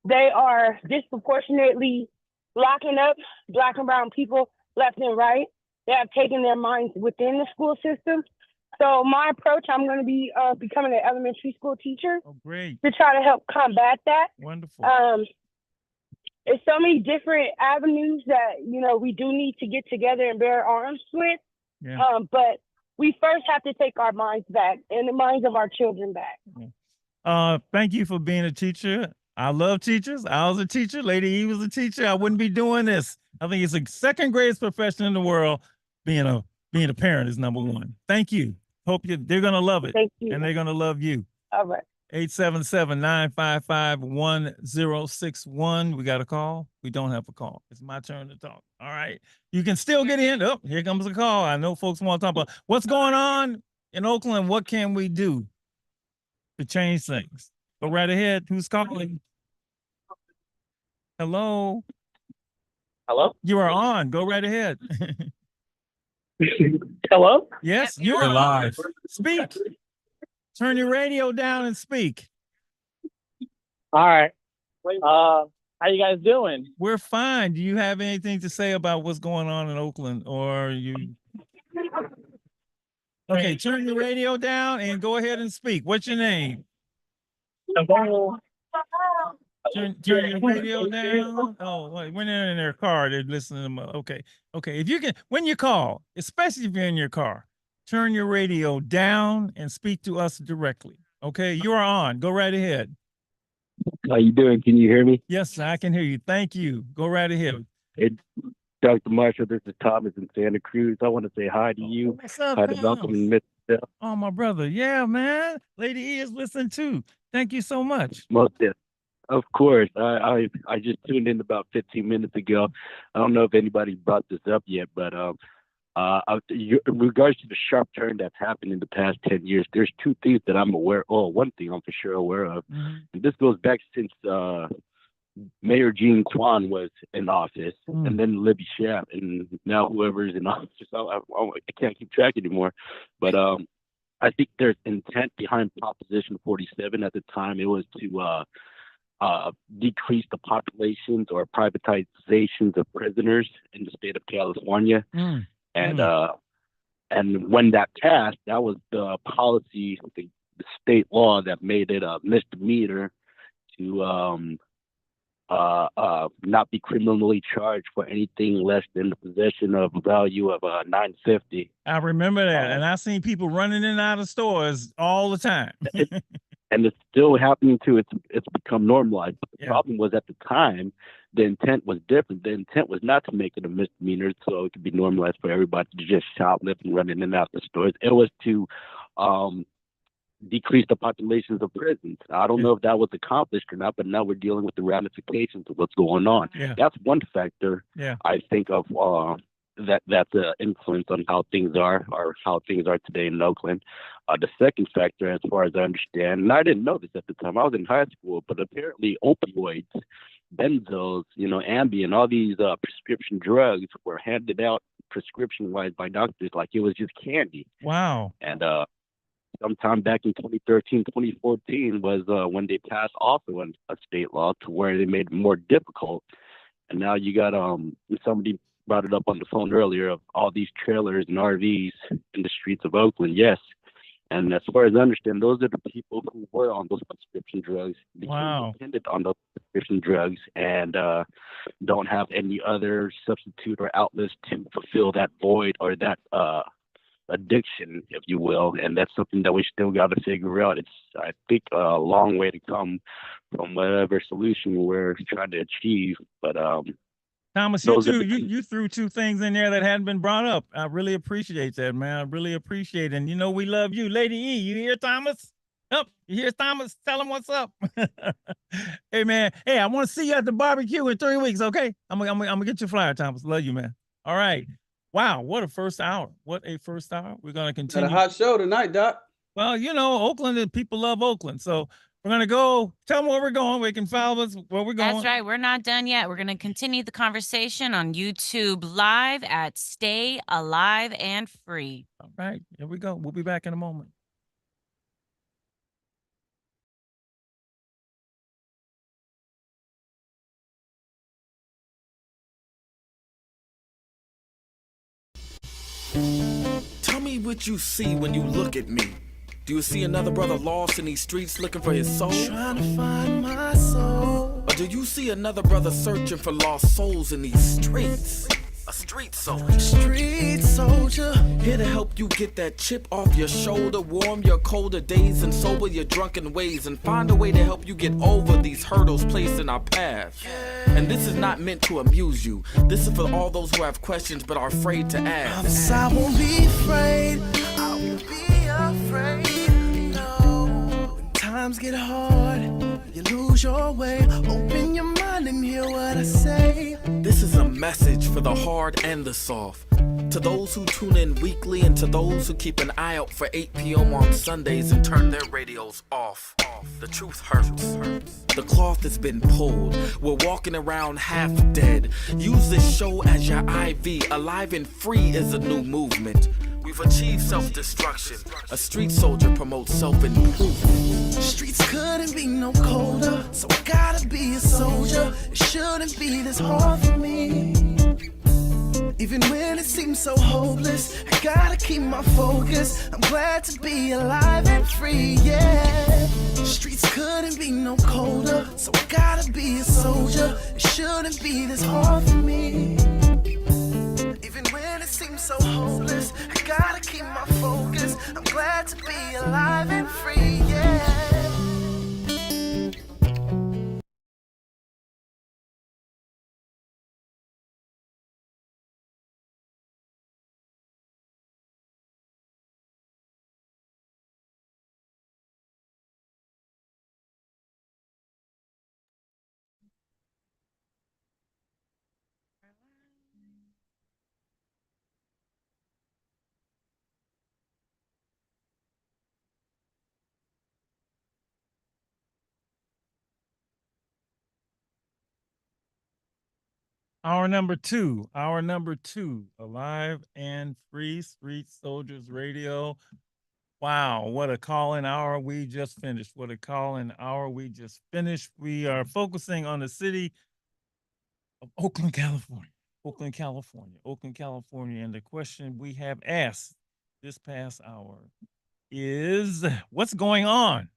They are disproportionately locking up Black and brown people left and right. They have taken their minds within the school system. So my approach, I'm going to be becoming an elementary school teacher. Oh, great. To try to help combat that. Wonderful. There's so many different avenues that, we do need to get together and bear arms with. Yeah. But we first have to take our minds back and the minds of our children back. Thank you for being a teacher. I love teachers. I was a teacher. Lady E was a teacher. I wouldn't be doing this. I think it's the second greatest profession in the world. Being a parent is number one. Thank you. Hope they're gonna love it. Thank you. And they're gonna love you. All right. 877-955-1061. We got a call? We don't have a call. It's my turn to talk. All right. You can still get in. Oh, here comes a call. I know folks want to talk about what's going on in Oakland. What can we do to change things? Go right ahead. Who's calling? Hello? Hello? You are on. Go right ahead. Hello? Yes, you're live. Speak. Turn your radio down and speak. All right. How you guys doing? We're fine. Do you have anything to say about what's going on in Oakland, or you? Okay, turn your radio down and go ahead and speak. What's your name? Turn your radio down. Oh, when they're in their car, they're listening to them. Okay. If you can, when you call, especially if you're in your car, turn your radio down and speak to us directly. Okay, you are on. Go right ahead. How you doing? Can you hear me? Yes, I can hear you. Thank you. Go right ahead. Hey, Dr. Marshall, this is Thomas in Santa Cruz. I want to say hi to you. What's up, Hi to Thomas? Malcolm and Miss Steph. Oh, my brother. Yeah, man. Lady E is listening too. Thank you so much. Most definitely. Of course. I just tuned in about 15 minutes ago. I don't know if anybody brought this up yet, but in regards to the sharp turn that's happened in the past 10 years, there's two things that I'm aware of. One thing I'm for sure aware of. Mm-hmm. And this goes back since Mayor Gene Kwan was in office, Mm. and then Libby Schaaf, and now whoever's in office. I can't keep track anymore. But I think there's intent behind Proposition 47 at the time. It was to decrease the populations or privatizations of prisoners in the state of California. Mm. And when that passed, that was the policy, the state law that made it a misdemeanor to not be criminally charged for anything less than the possession of a value of $950. I remember that, and I seen people running in and out of stores all the time. And it's still happening too. It's become normalized. But the Yeah. problem was at the time, the intent was different. The intent was not to make it a misdemeanor, so it could be normalized for everybody to just shoplift and run in and out the stores. It was to decrease the populations of prisons. I don't know if that was accomplished or not, but now we're dealing with the ramifications of what's going on. Yeah. That's one factor Yeah. I think of that's an influence on how things are or how things are today in Oakland. The second factor, as far as I understand, and I didn't know this at the time, I was in high school, but apparently opioids, benzos, Ambien, all these prescription drugs were handed out prescription-wise by doctors like it was just candy. Wow. And sometime back in 2013, 2014 was when they passed also a state law to where they made it more difficult. And now you got somebody brought it up on the phone earlier of all these trailers and RVs in the streets of Oakland. Yes. And as far as I understand, those are the people who were on those prescription drugs, became Wow. dependent on those prescription drugs, and don't have any other substitute or outlets to fulfill that void or that addiction, if you will. And that's something that we still got to figure out. It's, I think, a long way to come from whatever solution we're trying to achieve. But Thomas, you those are threw the you threw two things in there that hadn't been brought up. I really appreciate that, man. I really appreciate it. And we love you. Lady E, you hear Thomas? Up, you hear Thomas? Tell him what's up. Hey man, hey, I want to see you at the barbecue in 3 weeks, okay? I'm gonna get your flyer, Thomas. Love you, man. All right. Wow, what a first hour. What a first hour. We're gonna Got continue. a hot show tonight, Doc. Well, Oakland, people love Oakland. So we're going to go. Tell them where we're going. We can follow us where we're going. That's right. We're not done yet. We're going to continue the conversation on YouTube Live at Stay Alive and Free. All right. Here we go. We'll be back in a moment. Tell me what you see when you look at me. Do you see another brother lost in these streets looking for his soul? Trying to find my soul. Or do you see another brother searching for lost souls in these streets? A street soldier. Street soldier. Here to help you get that chip off your shoulder, warm your colder days and sober your drunken ways, and find a way to help you get over these hurdles placed in our path. And this is not meant to amuse you. This is for all those who have questions but are afraid to ask. I won't be afraid. I won't be afraid. No. When times get hard, you lose your way. Open your mind and hear what I say. This is a message for the hard and the soft. To those who tune in weekly and to those who keep an eye out for 8 p.m. on Sundays and turn their radios off. The truth hurts. The cloth has been pulled. We're walking around half dead. Use this show as your IV. Alive and Free is a new movement. We've achieved self-destruction. A street soldier promotes self-improvement. Streets couldn't be no colder, so I gotta be a soldier. It shouldn't be this hard for me. Even when it seems so hopeless, I gotta keep my focus. I'm glad to be alive and free, yeah. Streets couldn't be no colder, so I gotta be a soldier. It shouldn't be this hard for me. Even when it seems so hopeless, I gotta keep my focus. I'm glad to be alive and free, yeah. Hour number two, Alive and Free Street Soldiers Radio. Wow, what a call-in hour we just finished. What a call-in hour we just finished. We are focusing on the city of Oakland, California. Oakland, California. And the question we have asked this past hour is, what's going on?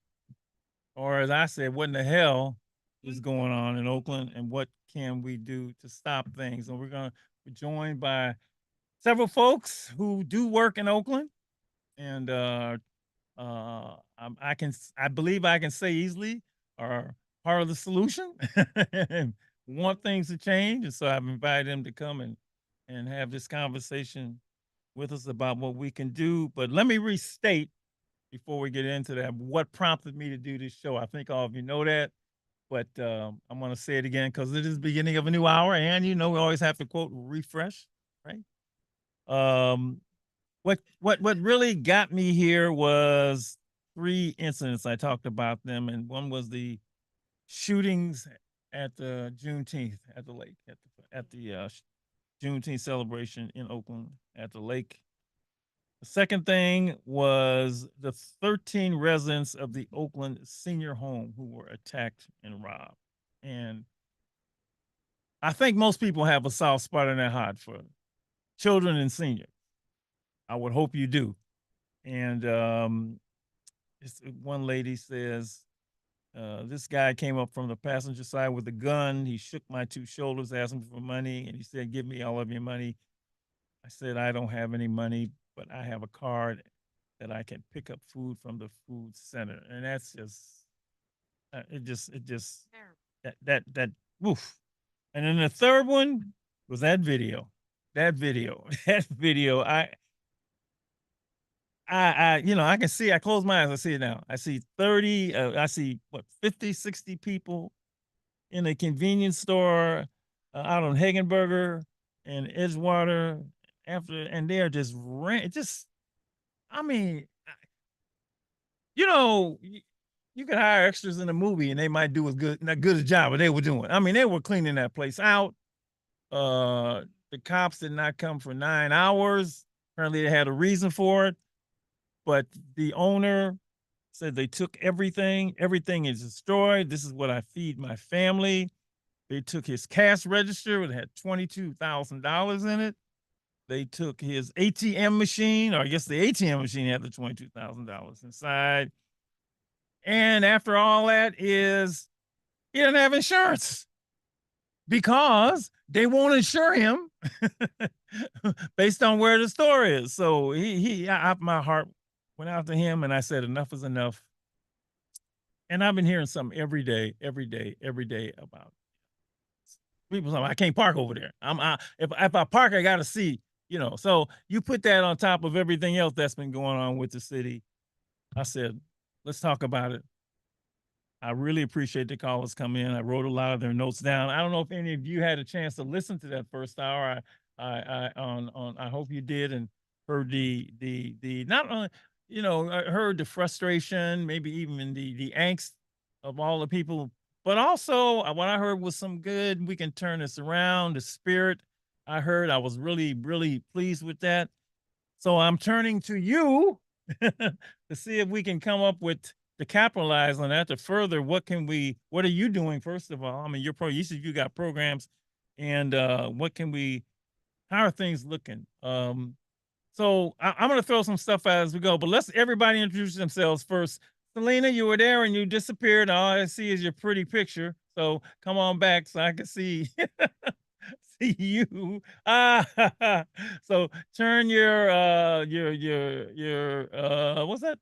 Or as I said, what in the hell is going on in Oakland, and what can we do to stop things? And we're going to be joined by several folks who do work in Oakland, and I believe I can say easily are part of the solution and want things to change. And so I've invited them to come and have this conversation with us about what we can do. But let me restate before we get into that what prompted me to do this show. I think all of you know that, but I'm going to say it again because it is the beginning of a new hour, and we always have to quote refresh, right? What really got me here was 3 incidents. I talked about them, and one was the shootings at the Juneteenth at the lake, at the Juneteenth celebration in Oakland at the lake. The second thing was the 13 residents of the Oakland senior home who were attacked and robbed. And I think most people have a soft spot in their heart for children and seniors. I would hope you do. And one lady says, this guy came up from the passenger side with a gun. He shook my 2 shoulders, asked me for money, and he said, give me all of your money. I said, I don't have any money, but I have a card that I can pick up food from the food center. And that's just, that, woof. And then the third one was that video, I can see, I close my eyes, I see it now. I see 50, 60 people in a convenience store out on Hagenberger and Edgewater and they're just you could hire extras in a movie and they might do not good a job, but they were doing. They were cleaning that place out. The cops did not come for 9 hours. Apparently they had a reason for it. But the owner said they took everything. Everything is destroyed. This is what I feed my family. They took his cash register. It had $22,000 in it. They took his ATM machine, or I guess the ATM machine had the $22,000 inside. And after all that is, he doesn't have insurance because they won't insure him based on where the store is. So my heart went out to him, and I said, enough is enough. And I've been hearing something every day about people saying, I can't park over there. If I park, I got to see, So you put that on top of everything else that's been going on with the city. I said, let's talk about it. I really appreciate the callers come in. I wrote a lot of their notes down. I don't know if any of you had a chance to listen to that first hour. I hope you did and heard the not only I heard the frustration, maybe even the angst of all the people, but also what I heard was some good. We can turn this around. The spirit I heard, I was really, really pleased with that. So I'm turning to you to see if we can come up with to capitalize on that to further. What are you doing first of all? You said you got programs, and how are things looking? So I'm going to throw some stuff out as we go, but let's everybody introduce themselves first. Selena, you were there and you disappeared. All I see is your pretty picture. So come on back so I can see see you. So turn your what's that?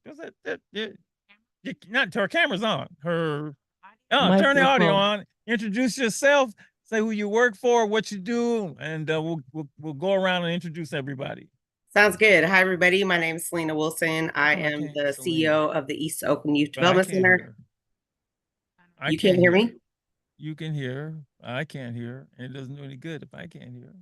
Not her camera's on. Turn the audio on. Introduce yourself. Say who you work for, what you do, and we'll go around and introduce everybody. Sounds good. Hi, everybody. My name is Selena Wilson. I am the CEO of the East Oakland Youth Development Center. You can't hear me? You can hear. I can't hear. It doesn't do any good if I can't hear.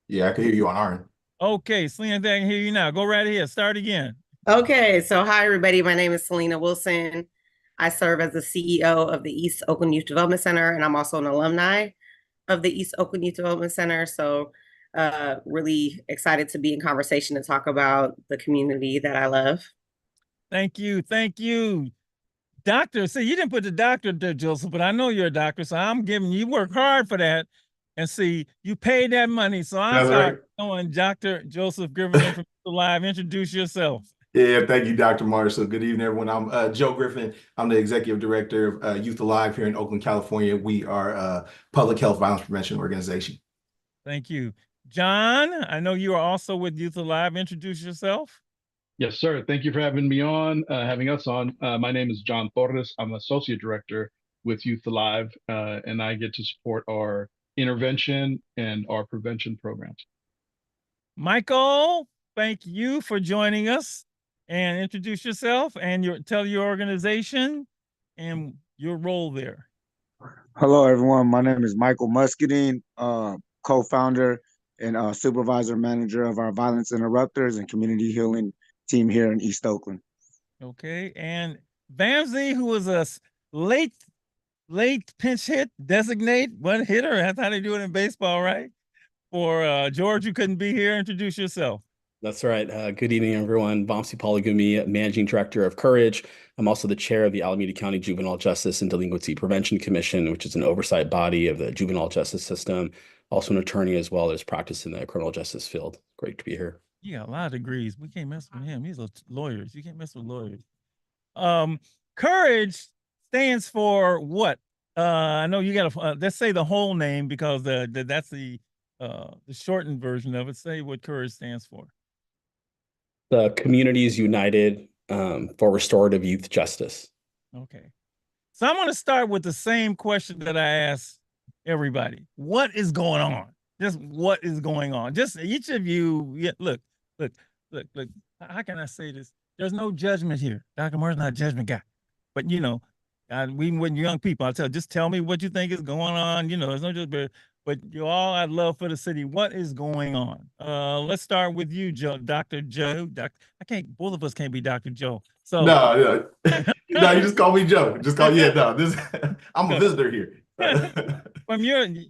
Yeah, I can hear you on our end. Okay, Selena, I can hear you now. Go right ahead. Start again. Okay, so hi, everybody. My name is Selena Wilson. I serve as the CEO of the East Oakland Youth Development Center, and I'm also an alumni. of the East Oakland Youth Development Center. So really excited to be in conversation to talk about the community that I love. Thank you. Thank you. Doctor, see, you didn't put the doctor there, Joseph, but I know you're a doctor, so I'm giving you work hard for that. And see, you paid that money. So I'm sorry, knowing Dr. Joseph Griffin in from Live. Introduce yourself. Yeah, thank you, Dr. Marshall. Good evening, everyone. I'm Joe Griffin. I'm the Executive Director of Youth Alive here in Oakland, California. We are a public health violence prevention organization. Thank you. John, I know you are also with Youth Alive. Introduce yourself. Yes, sir. Thank you for having me on, having us on. My name is John Torres. I'm Associate Director with Youth Alive, and I get to support our intervention and our prevention programs. Michael, thank you for joining us, and introduce yourself and tell your organization and your role there. Hello, everyone. My name is Michael Muscadine, co-founder and supervisor manager of our violence interrupters and community healing team here in East Oakland. Okay, and Vamsey, who was a late pinch hit, designate one hitter. That's how they do it in baseball, right? For George, who couldn't be here, introduce yourself. That's right. Good evening, everyone. Vamsi Palagumi, Managing Director of Courage. I'm also the chair of the Alameda County Juvenile Justice and Delinquency Prevention Commission, which is an oversight body of the juvenile justice system. Also an attorney as well as practice in the criminal justice field. Great to be here. You got a lot of degrees. We can't mess with him. He's lawyers. You can't mess with lawyers. Courage stands for what? I know you got to let's say the whole name because that's the shortened version of it. Say what Courage stands for. The Communities United for Restorative Youth Justice. Okay. So I'm going to start with the same question that I asked everybody. What is going on? Just what is going on? Just each of you, look. How can I say this? There's no judgment here. Dr. Moore's not a judgment guy. But, you know, we when young people, just tell me what you think is going on. You know, there's no judgment. But you all, I'd love for the city. What is going on? Let's start with you, Joe, Dr. Joe. Both of us can't be Dr. Joe. So no, you just call me Joe. Just call I'm a visitor here. From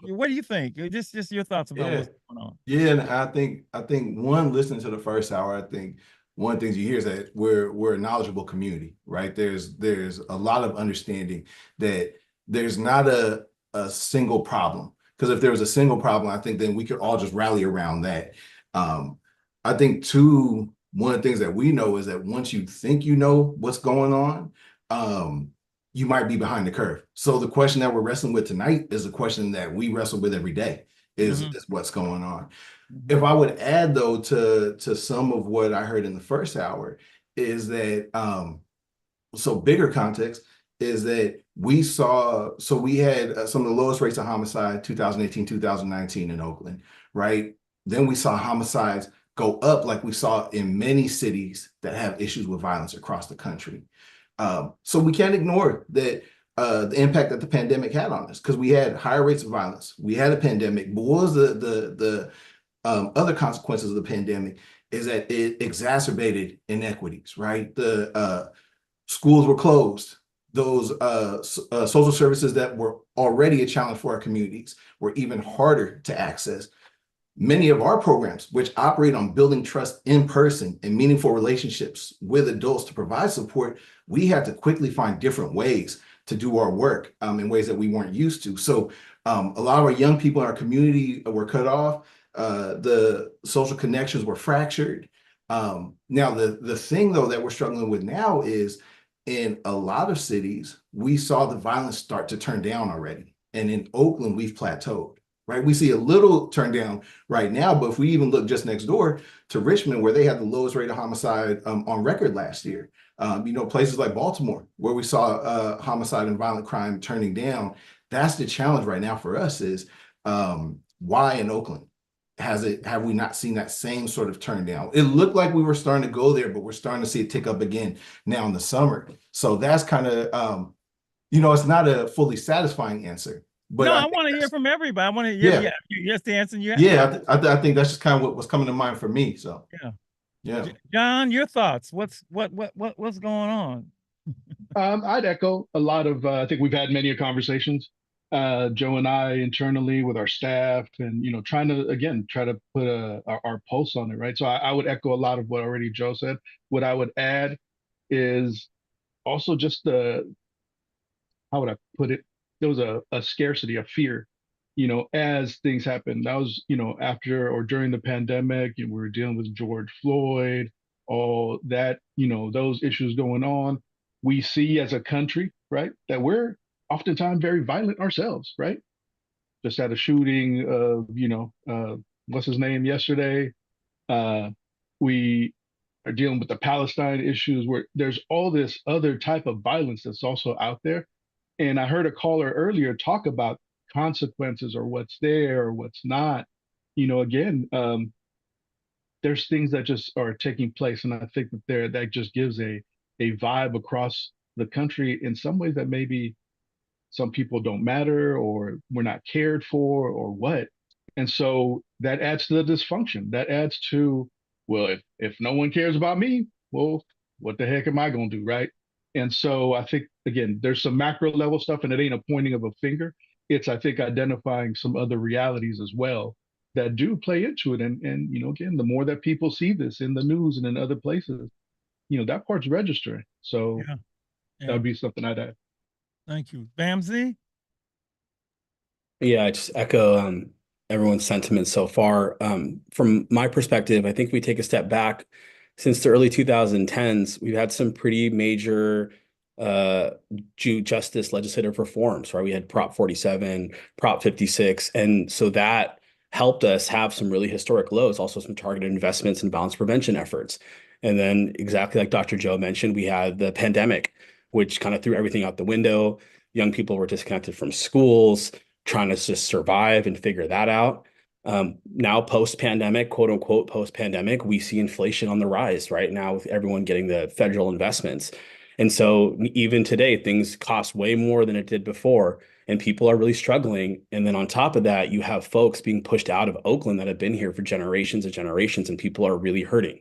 what do you think? Just your thoughts about what's going on. Yeah, and I think one, listening to the first hour, I think one of the things you hear is that we're a knowledgeable community, right? There's a lot of understanding that there's not a single problem. Because if there was a single problem, I think then we could all just rally around that. I think too, one of the things that we know is that once you think you know what's going on, you might be behind the curve. So the question that we're wrestling with tonight is a question that we wrestle with every day, is what's going on. If I would add though to some of what I heard in the first hour is that, so bigger context is that we had some of the lowest rates of homicide 2018, 2019 in Oakland, right? Then we saw homicides go up like we saw in many cities that have issues with violence across the country. So we can't ignore that the impact that the pandemic had on us because we had higher rates of violence. We had a pandemic, but what was the other consequences of the pandemic is that it exacerbated inequities, right? The schools were closed. Those social services that were already a challenge for our communities were even harder to access. Many of our programs, which operate on building trust in person and meaningful relationships with adults to provide support, we had to quickly find different ways to do our work in ways that we weren't used to. So a lot of our young people in our community were cut off. The social connections were fractured. Now, the thing, though, that we're struggling with now is in a lot of cities, we saw the violence start to turn down already. And in Oakland, we've plateaued, right? We see a little turn down right now, but if we even look just next door to Richmond, where they had the lowest rate of homicide on record last year, places like Baltimore, where we saw homicide and violent crime turning down, that's the challenge right now for us is why in Oakland? Have we not seen that same sort of turn down? It looked like we were starting to go there, but we're starting to see it tick up again now in the summer. So that's kind of, it's not a fully satisfying answer. But no, I want to hear from everybody. I want to hear yes, the answer you have. Yeah, I think that's just kind of what was coming to mind for me. So yeah. John, your thoughts? What's going on? I'd echo a lot of. I think we've had many conversations Joe and I internally with our staff, and trying to try to put our pulse on it, right? So I would echo a lot of what already Joe said. What I would add is also just how would I put it? There was a scarcity, a fear, as things happened. That was, after or during the pandemic, we were dealing with George Floyd, all that, those issues going on. We see as a country, right, that we're oftentimes very violent ourselves, right? Just had a shooting of, what's his name yesterday. We are dealing with the Palestine issues where there's all this other type of violence that's also out there. And I heard a caller earlier talk about consequences or what's there or what's not. There's things that just are taking place. And I think that just gives a vibe across the country in some ways that maybe some people don't matter or we're not cared for or what. And so that adds to the dysfunction. That adds to, well, if no one cares about me, well, what the heck am I going to do, right? And so I think, again, there's some macro level stuff, and it ain't a pointing of a finger. It's, I think, identifying some other realities as well that do play into it. And again, the more that people see this in the news and in other places, that part's registering. So that would be something I'd add. Thank you. Bamsey? Yeah, I just echo everyone's sentiments so far. From my perspective, I think we take a step back. Since the early 2010s, we've had some pretty major justice legislative reforms, right? We had Prop 47, Prop 56, and so that helped us have some really historic lows, also some targeted investments and violence prevention efforts. And then exactly like Dr. Joe mentioned, we had the pandemic, which kind of threw everything out the window. Young people were disconnected from schools, trying to just survive and figure that out. Now, post-pandemic, quote unquote, post-pandemic, we see inflation on the rise right now with everyone getting the federal investments. And so even today, things cost way more than it did before, and people are really struggling. And then on top of that, you have folks being pushed out of Oakland that have been here for generations and generations, and people are really hurting.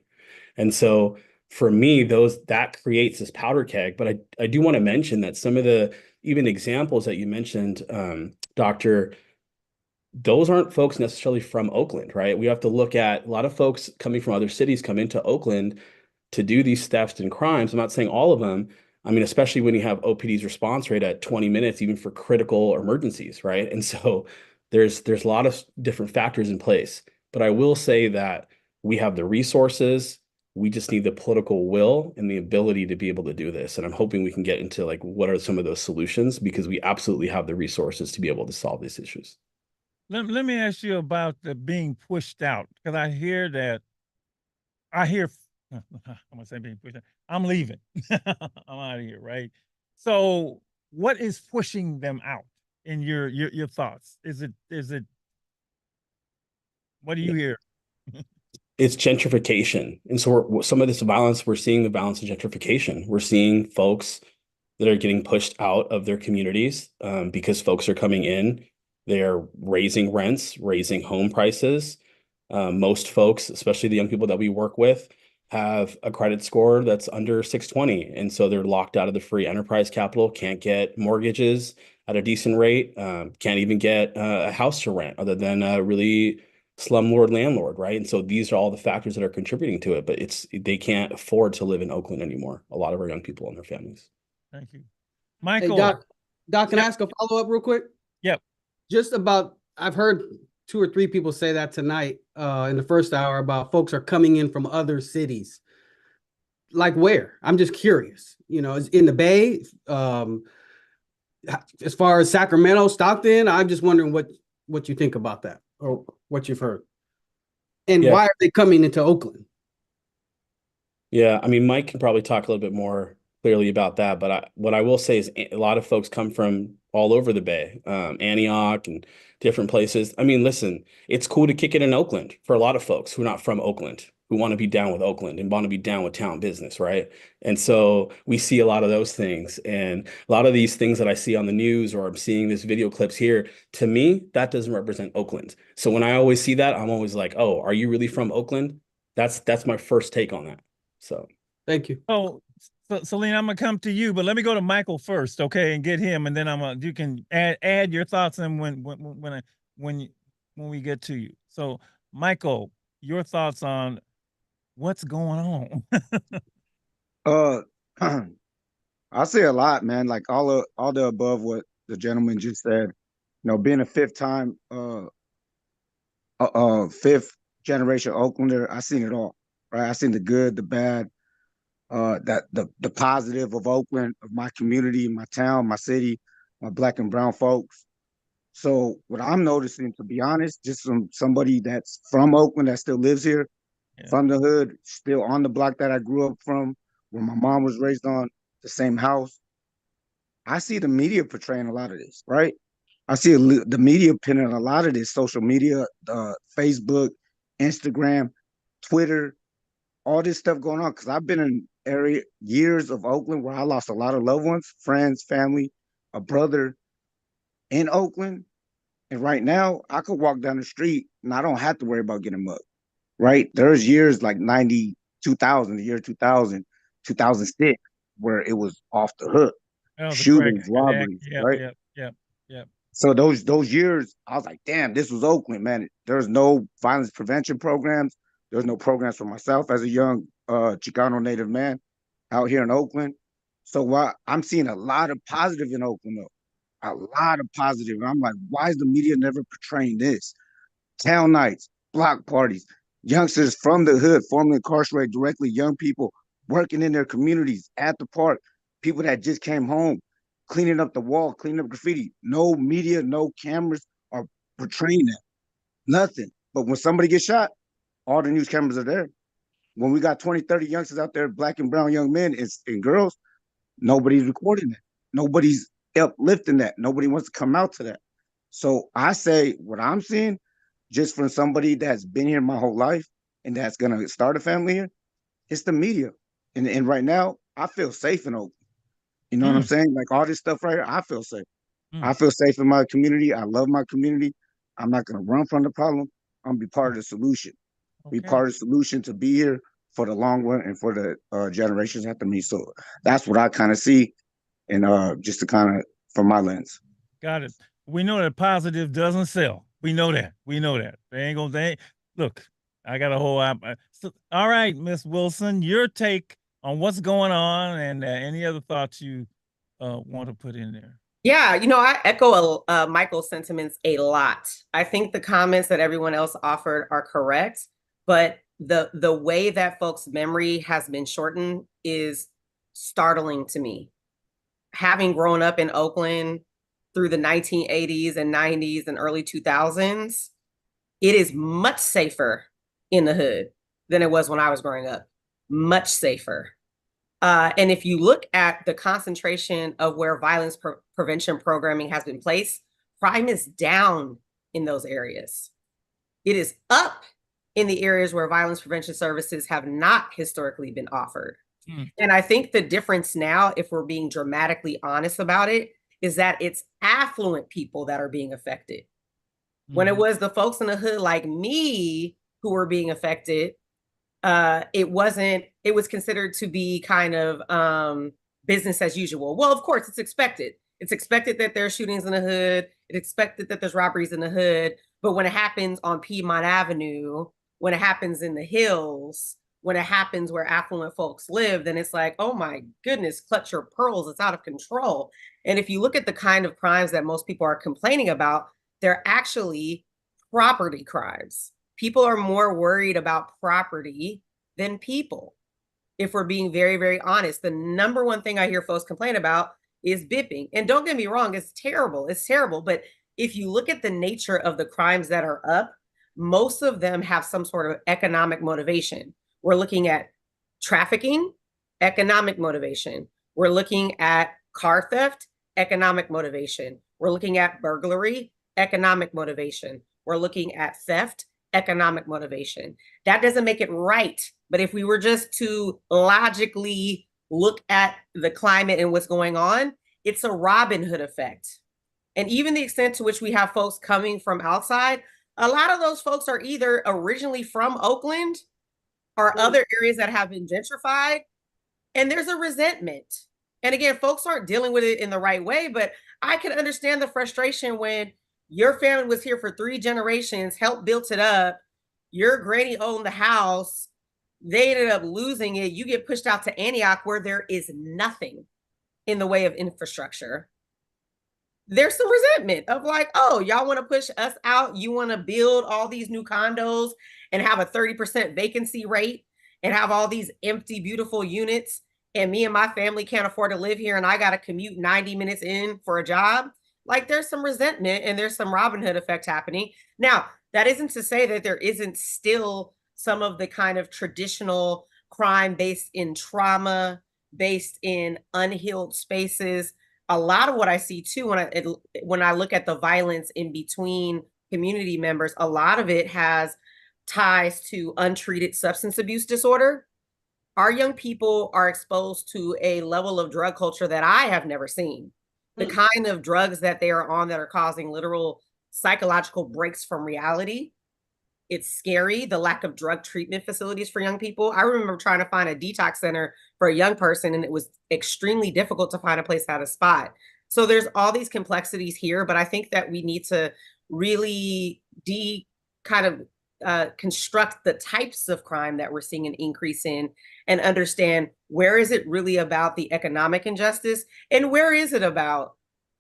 And so for me, that creates this powder keg. But I do want to mention that some of the even examples that you mentioned, Doctor, those aren't folks necessarily from Oakland, right? We have to look at a lot of folks coming from other cities come into Oakland to do these thefts and crimes. I'm not saying all of them. I mean, especially when you have OPD's response rate at 20 minutes, even for critical emergencies, right? And so there's a lot of different factors in place. But I will say that we have the resources. We just need the political will and the ability to be able to do this. And I'm hoping we can get into like, what are some of those solutions? Because we absolutely have the resources to be able to solve these issues. Let me ask you about the being pushed out, because I hear I'm gonna say being pushed out. I'm leaving. I'm out of here, right? So what is pushing them out in your thoughts? Is it what do you hear? It's gentrification. And so some of this violence, we're seeing the violence of gentrification. We're seeing folks that are getting pushed out of their communities because folks are coming in. They're raising rents, raising home prices. Most folks, especially the young people that we work with, have a credit score that's under 620. And so they're locked out of the free enterprise capital, can't get mortgages at a decent rate, can't even get a house to rent other than a really slumlord landlord, right? And so these are all the factors that are contributing to it, but they can't afford to live in Oakland anymore. A lot of our young people and their families. Thank you. Michael. Hey, Doc, can I ask a follow-up real quick? Yep. Just about, I've heard 2 or 3 people say that tonight in the first hour about folks are coming in from other cities. Like where? I'm just curious. Is in the Bay, as far as Sacramento, Stockton, I'm just wondering what you think about that or what you've heard. And why are they coming into Oakland? Yeah, I mean, Mike can probably talk a little bit more clearly about that, but what I will say is a lot of folks come from all over the Bay, Antioch and different places. I mean, listen, it's cool to kick it in Oakland for a lot of folks who are not from Oakland, who want to be down with Oakland and want to be down with town business, right? And so we see a lot of those things, and a lot of these things that I see on the news or I'm seeing this video clips here, to me, that doesn't represent Oakland. So when I always see that, I'm always like, oh, are you really from Oakland? That's my first take on that. So thank you. Oh, So, Selena, I'm gonna come to you, but let me go to Michael first, okay, and get him, and then you can add your thoughts in when we get to you. So, Michael, your thoughts on what's going on? I see a lot, man. Like all the above what the gentleman just said. You know, being a fifth generation Oaklander, I seen it all. Right, I seen the good, the bad, that the positive of Oakland, of my community, my town, my city, my Black and brown folks. So what I'm noticing, to be honest, just from somebody that's from Oakland that still lives here, from the hood, still on the block that I grew up from, where my mom was raised on, the same house. I see the media portraying a lot of this, right? I see the media pinning a lot of this, social media, Facebook, Instagram, Twitter, all this stuff going on. Because I've been in years of Oakland where I lost a lot of loved ones, friends, family, a brother in Oakland. And right now, I could walk down the street and I don't have to worry about getting mugged, right? There's years like 90, 2000, the year 2000, 2006, where it was off the hook. Oh, Shootings, robberies, right? Yep. So those years, I was like, damn, this was Oakland, man. There's no violence prevention programs. There's no programs for myself as a young Chicano native man out here in Oakland. So while I'm seeing a lot of positive in Oakland, though, a lot of positive. And I'm like, why is the media never portraying this? Town nights, block parties, youngsters from the hood, formerly incarcerated, directly young people working in their communities at the park, people that just came home, cleaning up the wall, cleaning up graffiti. No media, no cameras are portraying that. Nothing. But when somebody gets shot, all the news cameras are there. When we got 20, 30 youngsters out there, Black and brown young men and girls, nobody's recording that. Nobody's uplifting that. Nobody wants to come out to that. So I say what I'm seeing, just from somebody that's been here my whole life and that's gonna start a family here, it's the media. And right now, I feel safe in Oakland. You know what I'm saying? Like all this stuff right here, I feel safe. I feel safe in my community. I love my community. I'm not gonna run from the problem. I'm gonna be part of the solution. Be part of the solution to be here for the long run and for the generations after me. So that's what I kind of see, and just to kind of from my lens. Got it. We know that positive doesn't sell. We know that. They ain't gonna. Look, I got a whole. All right, Miss Wilson, your take on what's going on, and any other thoughts you want to put in there. Yeah, I echo Michael's sentiments a lot. I think the comments that everyone else offered are correct, but the way that folks' memory has been shortened is startling to me. Having grown up in Oakland through the 1980s and 90s and early 2000s, it is much safer in the hood than it was when I was growing up. Much safer. And if you look at the concentration of where violence prevention programming has been placed, crime is down in those areas. It is up in the areas where violence prevention services have not historically been offered. And I think the difference now, if we're being dramatically honest about it, is that it's affluent people that are being affected. When it was the folks in the hood like me who were being affected, it was considered to be kind of business as usual. Well, of course, it's expected. It's expected that there are shootings in the hood. It's expected that there's robberies in the hood. But when it happens on Piedmont Avenue, when it happens in the hills, when it happens where affluent folks live, then it's like, oh my goodness, clutch your pearls, it's out of control. And if you look at the kind of crimes that most people are complaining about, they're actually property crimes. People are more worried about property than people. If we're being very, very honest, the number one thing I hear folks complain about is bipping. And don't get me wrong, it's terrible. It's terrible. But if you look at the nature of the crimes that are up, most of them have some sort of economic motivation. We're looking at trafficking, economic motivation. We're looking at car theft, economic motivation. We're looking at burglary, economic motivation. We're looking at theft, economic motivation. That doesn't make it right. But if we were just to logically look at the climate and what's going on, it's a Robin Hood effect. And even the extent to which we have folks coming from outside, a lot of those folks are either originally from Oakland or other areas that have been gentrified. and there's a resentment. And again, folks aren't dealing with it in the right way, but I can understand the frustration when your family was here for 3 generations, helped build it up, your granny owned the house, they ended up losing it, you get pushed out to Antioch where there is nothing in the way of infrastructure. There's some resentment of like, oh, y'all want to push us out, you want to build all these new condos and have a 30% vacancy rate and have all these empty, beautiful units, and me and my family can't afford to live here and I got to commute 90 minutes in for a job. Like, there's some resentment and there's some Robin Hood effect happening. Now, that isn't to say that there isn't still some of the kind of traditional crime based in trauma, based in unhealed spaces. A lot of what I see too when I look at the violence in between community members, a lot of it has ties to untreated substance abuse disorder. Our young people are exposed to a level of drug culture that I have never seen. The kind of drugs that they are on that are causing literal psychological breaks from reality. It's scary, the lack of drug treatment facilities for young people. I remember trying to find a detox center for a young person, and it was extremely difficult to find a place at a spot. So there's all these complexities here, but I think that we need to really construct the types of crime that we're seeing an increase in and understand where is it really about the economic injustice and where is it about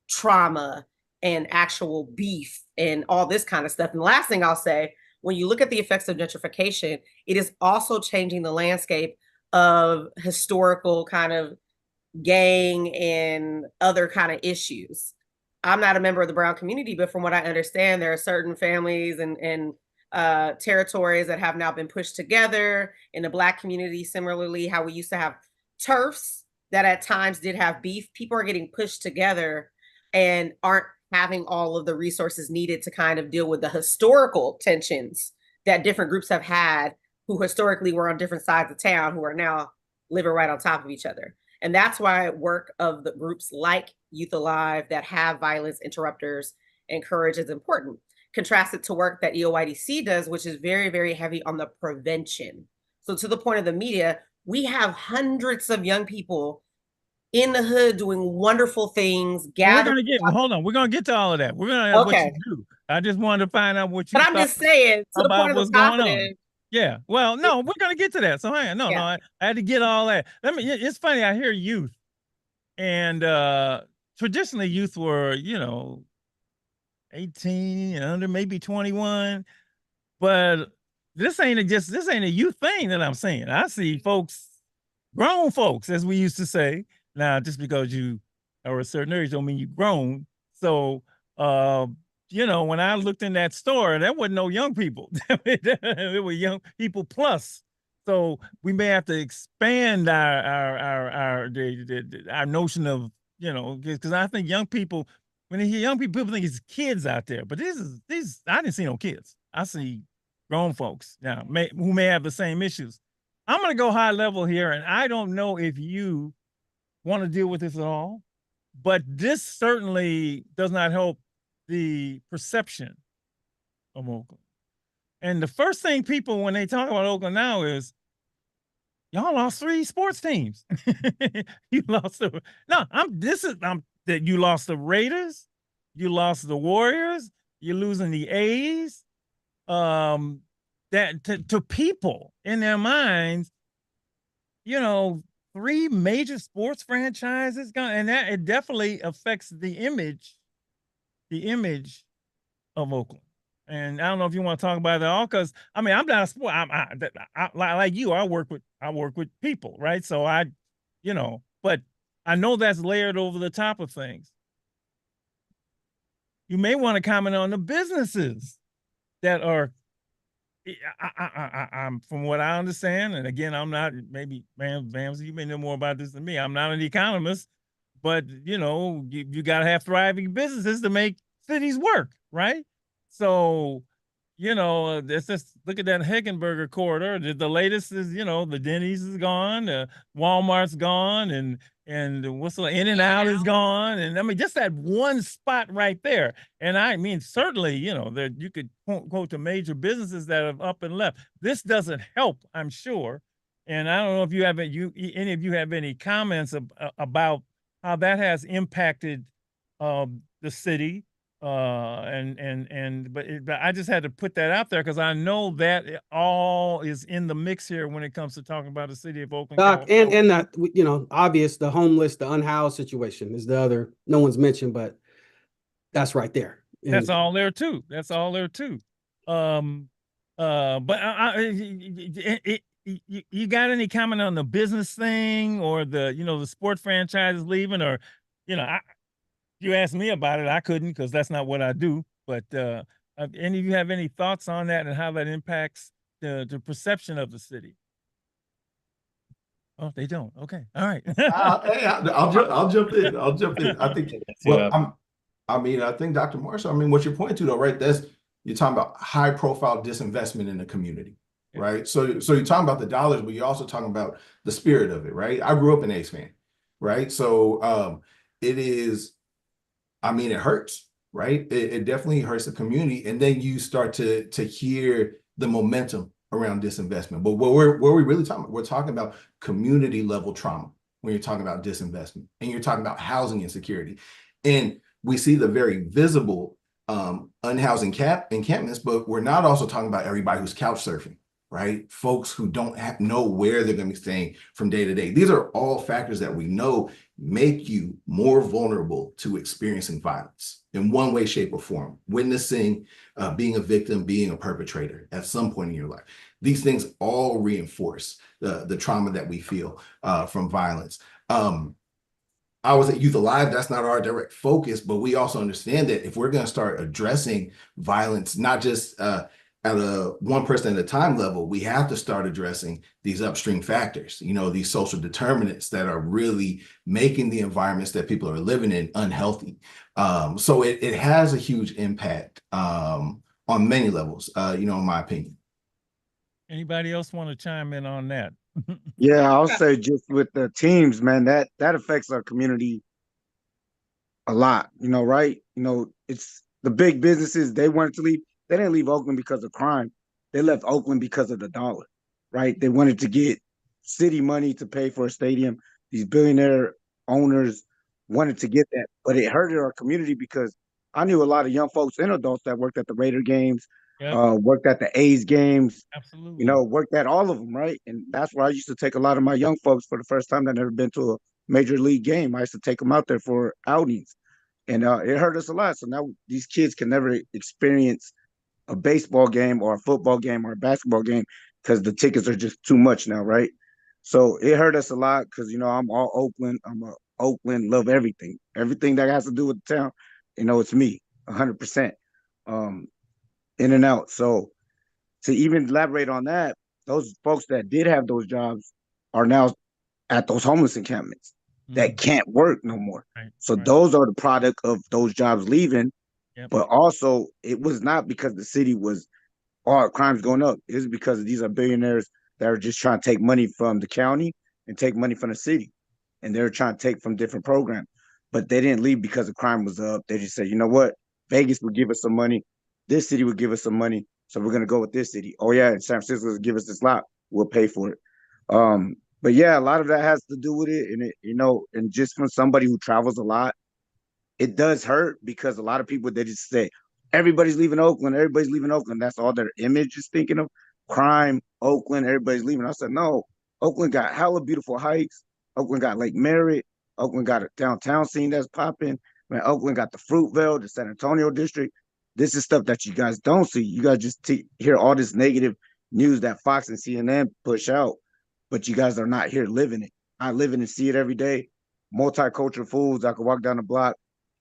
trauma and actual beef and all this kind of stuff. And the last thing I'll say, when you look at the effects of gentrification, it is also changing the landscape of historical kind of gang and other kind of issues. I'm not a member of the Brown community, but from what I understand, there are certain families and territories that have now been pushed together. In the Black community, similarly, how we used to have turfs that at times did have beef, people are getting pushed together and aren't having all of the resources needed to kind of deal with the historical tensions that different groups have had who historically were on different sides of town, who are now living right on top of each other. And that's why work of the groups like Youth Alive that have violence interrupters and courage is important. Contrasted to work that EOYDC does, which is very, very heavy on the prevention. So to the point of the media, we have hundreds of young people in the hood doing wonderful things. Hold on, we're gonna get to all of that. We're gonna what you do. I just wanted to find out what you. But I'm just saying to the point of what's the going on. Yeah. Well, no, we're gonna get to that. So hang on. I had to get all that. It's funny. I hear youth, and traditionally youth were 18 and under, maybe 21, but this ain't a youth thing that I'm saying. I see folks, grown folks, as we used to say. Now, just because you are a certain age don't mean you're grown. So, when I looked in that store, there wasn't no young people. It were young people plus. So we may have to expand our notion of, because I think young people, when they hear young people think it's kids out there, but these I didn't see no kids. I see grown folks now who may have the same issues. I'm going to go high level here, and I don't know if you want to deal with this at all, but this certainly does not help the perception of Oakland. And the first thing people, when they talk about Oakland now, is y'all lost 3 sports teams. You lost you lost the Raiders, you lost the Warriors, you're losing the A's. That to people in their minds, 3 major sports franchises gone, and that it definitely affects the image of Oakland. And I don't know if you want to talk about that all, because I'm not a sport. I like you. I work with people, right? So but I know that's layered over the top of things. You may want to comment on the businesses that are. I'm from what I understand, and again, I'm not. Maybe Vamsy, you may know more about this than me. I'm not an economist, but you got to have thriving businesses to make cities work, right? So, let's just look at that Heckenberger corridor. The latest is, the Denny's is gone, the Walmart's gone, and what's the In-N-Out is gone. And just that one spot right there. And I mean, certainly, there you could quote to major businesses that have up and left. This doesn't help, I'm sure. And I don't know if you have any of you have any comments about how that has impacted the city. But I just had to put that out there because I know that it all is in the mix here when it comes to talking about the city of Oakland. Doc, and that, you know, obvious, the homeless, the unhoused situation is the other, no one's mentioned, but that's right there. That's all there too. That's all there too. But you got any comment on the business thing or the, you know, the sport franchise leaving, or, you know, you asked me about it, I couldn't because that's not what I do. But any of you have any thoughts on that and how that impacts the perception of the city? Oh, they don't. Okay, all right. Hey, I'll jump in. I'll jump in. I think. Well, I think Dr. Marshall. I mean, what you're pointing to, though, right? You're talking about high-profile disinvestment in the community, right? So you're talking about the dollars, but you're also talking about the spirit of it, right? I grew up an A's fan, right? So it is. I mean, it hurts, right? It definitely hurts the community, and then you start to hear the momentum around disinvestment. But what we're really talking about, we're talking about community level trauma when you're talking about disinvestment, and you're talking about housing insecurity, and we see the very visible unhousing encampments, but we're not also talking about everybody who's couch surfing, right? Folks who don't know where they're going to be staying from day to day. These are all factors that we know make you more vulnerable to experiencing violence in one way, shape, or form. Witnessing, being a victim, being a perpetrator at some point in your life. These things all reinforce the trauma that we feel from violence. I was at Youth Alive. That's not our direct focus, but we also understand that if we're going to start addressing violence, not just at a one person at a time level, we have to start addressing these upstream factors, you know, these social determinants that are really making the environments that people are living in unhealthy. So it has a huge impact on many levels, you know, in my opinion. Anybody else want to chime in on that? Yeah, I'll say just with the teams, man, that affects our community a lot, you know, right? You know, it's the big businesses, they wanted to leave. They didn't leave Oakland because of crime. They left Oakland because of the dollar, right? They wanted to get city money to pay for a stadium. These billionaire owners wanted to get that, but it hurted our community because I knew a lot of young folks and adults that worked at the Raider games, worked at the A's games, absolutely, you know, worked at all of them, right? And that's where I used to take a lot of my young folks for the first time that never been to a major league game. I used to take them out there for outings, and it hurt us a lot. So now these kids can never experience a baseball game or a football game or a basketball game because the tickets are just too much now, right? So it hurt us a lot because, you know, I'm all Oakland. I'm a Oakland, love everything. Everything that has to do with the town, you know, it's me, 100%, in and out. So to even elaborate on that, those folks that did have those jobs are now at those homeless encampments that can't work no more. So those are the product of those jobs leaving. But also, it was not because the city was, oh, crime's going up. It's because these are billionaires that are just trying to take money from the county and take money from the city. And they're trying to take from different programs. But they didn't leave because the crime was up. They just said, you know what? Vegas would give us some money. This city would give us some money. So we're going to go with this city. Oh, yeah, and San Francisco will give us this lot. We'll pay for it. But yeah, a lot of that has to do with it. And, it, you know, and just from somebody who travels a lot, it does hurt because a lot of people, they just say, everybody's leaving Oakland. Everybody's leaving Oakland. That's all their image is thinking of. Crime, Oakland, everybody's leaving. I said, no, Oakland got hella beautiful hikes. Oakland got Lake Merritt. Oakland got a downtown scene that's popping. Man, Oakland got the Fruitvale, the San Antonio district. This is stuff that you guys don't see. You guys just hear all this negative news that Fox and CNN push out, but you guys are not here living it. I live it and see it every day. Multicultural foods. I could walk down the block,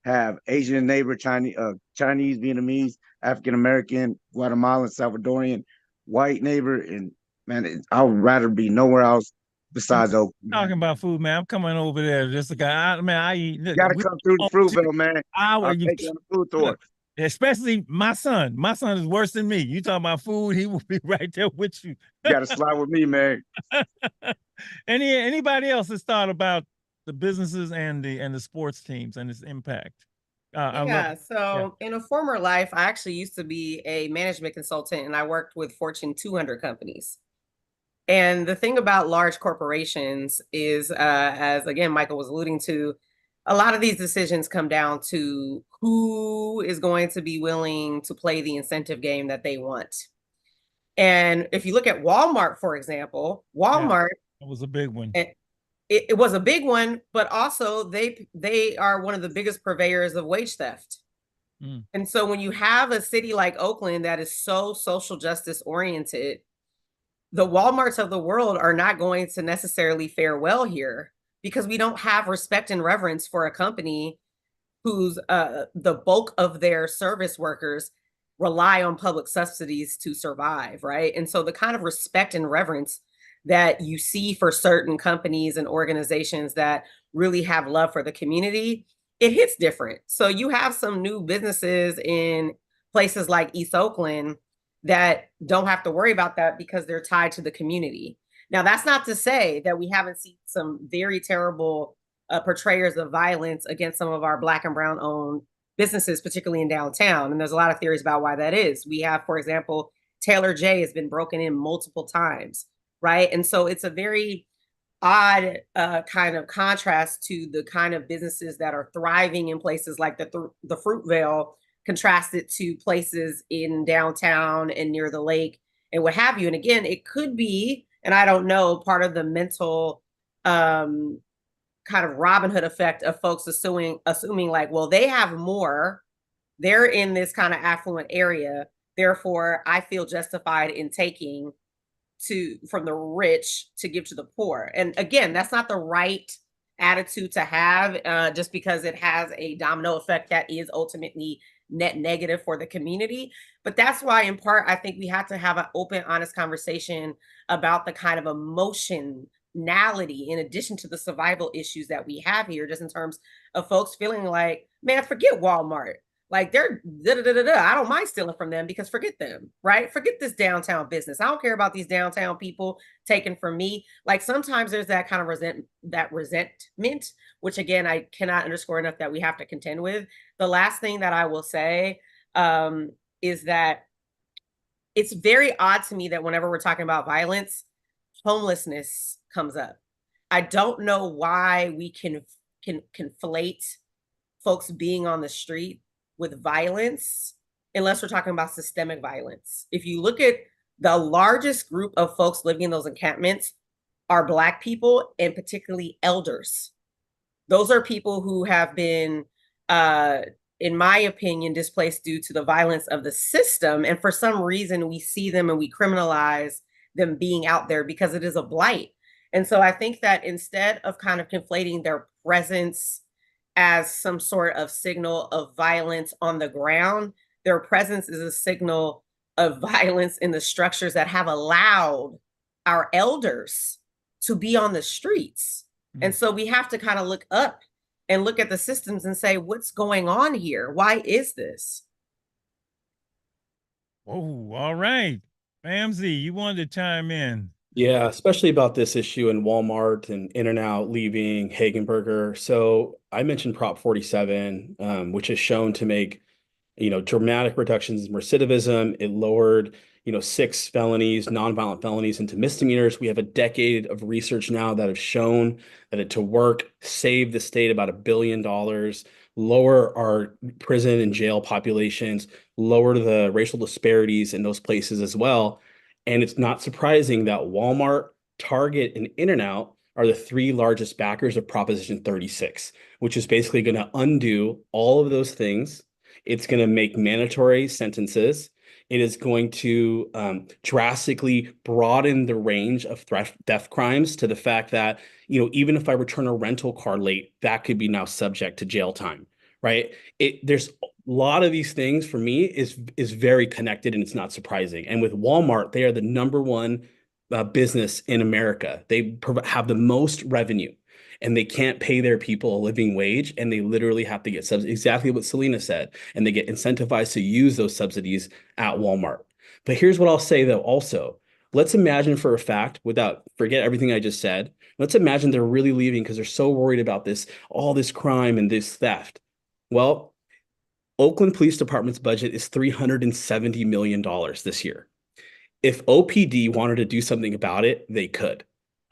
have Asian neighbor, Chinese, Vietnamese, African American, Guatemalan, Salvadorian, white neighbor, and man, I would rather be nowhere else besides Oakland. Talking about food, man, I'm coming over there. Just a guy, I eat. You gotta come through the Fruitvale, man. I'll take you on the food tour. Especially my son. My son is worse than me. You talking about food, he will be right there with you. You gotta slide with me, man. Anybody else has thought about the businesses and the sports teams and its impact? In a former life, I actually used to be a management consultant and I worked with Fortune 200 companies. And the thing about large corporations is, as again, Michael was alluding to, a lot of these decisions come down to who is going to be willing to play the incentive game that they want. And if you look at Walmart, for example, Walmart, That was a big one. It was a big one, but also they are one of the biggest purveyors of wage theft. And so when you have a city like Oakland that is so social justice oriented, the Walmarts of the world are not going to necessarily fare well here because we don't have respect and reverence for a company whose the bulk of their service workers rely on public subsidies to survive, right? And so the kind of respect and reverence that you see for certain companies and organizations that really have love for the community, it hits different. So you have some new businesses in places like East Oakland that don't have to worry about that because they're tied to the community. Now, that's not to say that we haven't seen some very terrible portrayers of violence against some of our Black and Brown owned businesses, particularly in downtown. And there's a lot of theories about why that is. We have, for example, Taylor J has been broken in multiple times, right? And so it's a very odd kind of contrast to the kind of businesses that are thriving in places like the Fruitvale, contrasted to places in downtown and near the lake and what have you. And again, it could be, and I don't know, part of the mental kind of Robin Hood effect of folks assuming like, well, they have more, they're in this kind of affluent area, therefore I feel justified in taking from the rich to give to the poor. And again, that's not the right attitude to have, just because it has a domino effect that is ultimately net negative for the community. But that's why, in part, I think we have to have an open, honest conversation about the kind of emotionality in addition to the survival issues that we have here, just in terms of folks feeling like, man, forget Walmart. Like they're I don't mind stealing from them because forget them, right? Forget this downtown business. I don't care about these downtown people taking from me. Like sometimes there's that kind of resentment, which again, I cannot underscore enough that we have to contend with. The last thing that I will say is that it's very odd to me that whenever we're talking about violence, homelessness comes up. I don't know why we can conflate folks being on the street with violence, unless we're talking about systemic violence. If you look at the largest group of folks living in those encampments are Black people and particularly elders. Those are people who have been, in my opinion, displaced due to the violence of the system. And for some reason, we see them and we criminalize them being out there because it is a blight. And so I think that instead of kind of conflating their presence as some sort of signal of violence on the ground, their presence is a signal of violence in the structures that have allowed our elders to be on the streets. And so we have to kind of look up and look at the systems and say, what's going on here? Why is this? Oh, all right. Ramsey, you wanted to chime in. Yeah, especially about this issue in Walmart and In-N-Out leaving Hagenberger. So I mentioned Prop 47, which is shown to make, dramatic reductions in recidivism. It lowered, 6 felonies, nonviolent felonies into misdemeanors. We have a decade of research now that have shown that it to work, save the state about $1 billion, lower our prison and jail populations, lower the racial disparities in those places as well. And it's not surprising that Walmart, Target, and In-N-Out are the 3 largest backers of Proposition 36, which is basically going to undo all of those things. It's going to make mandatory sentences. It is going to drastically broaden the range of theft crimes to the fact that, even if I return a rental car late, that could be now subject to jail time, right? There's a lot of these things for me is very connected, and it's not surprising. And with Walmart, they are the #1 business in America. They have the most revenue, and they can't pay their people a living wage, and they literally have to get subsidies. Exactly what Selena said, and they get incentivized to use those subsidies at Walmart. But here's what I'll say though also. Let's imagine for a fact, forget everything I just said, let's imagine they're really leaving because they're so worried about all this crime and this theft. Well, Oakland Police Department's budget is $370 million this year. If OPD wanted to do something about it, they could.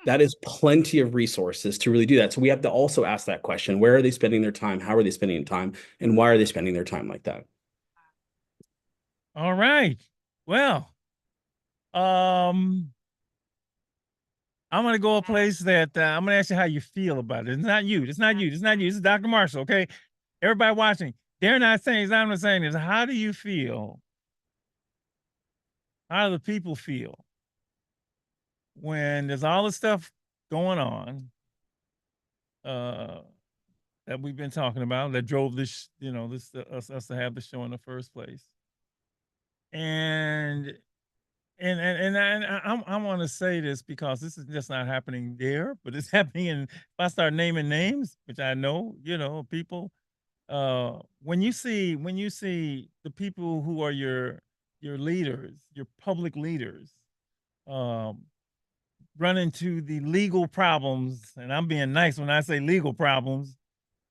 That is plenty of resources to really do that. So we have to also ask that question: where are they spending their time? How are they spending their time? And why are they spending their time like that? All right. Well, I'm going to go a place that I'm going to ask you how you feel about it. It's not you. It's not you. It's not you. This is Dr. Marshall. Okay. Everybody watching, they're not saying, I'm not saying this. How do you feel? How do the people feel when there's all this stuff going on that we've been talking about that drove this, us to have the show in the first place? And I want to say this because this is just not happening there, but it's happening in, if I start naming names, which I know, people, when you see the people who are your leaders, your public leaders, run into the legal problems, and I'm being nice when I say legal problems,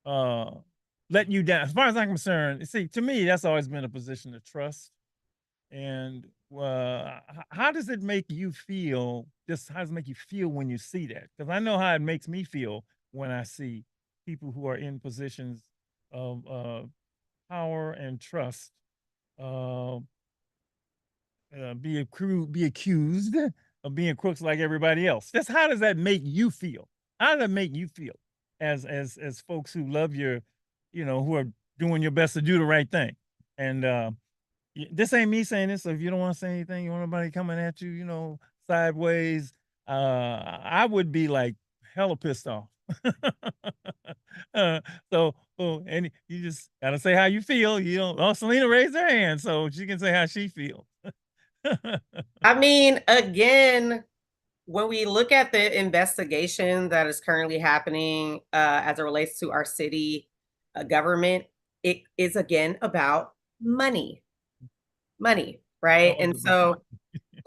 letting you down. As far as I'm concerned, see, to me, that's always been a position of trust. And how does it make you feel? How does it make you feel when you see that? Because I know how it makes me feel when I see people who are in positions of power and trust be accused of being crooks like everybody else. How does that make you feel? How does that make you feel as folks who love your, who are doing your best to do the right thing? And this ain't me saying this, so if you don't want to say anything, you want nobody coming at you, sideways, I would be like hella pissed off. And you just gotta say how you feel. Selena raised her hand, so she can say how she feels. I mean, again, when we look at the investigation that is currently happening as it relates to our city government, it is again about money, right? And so,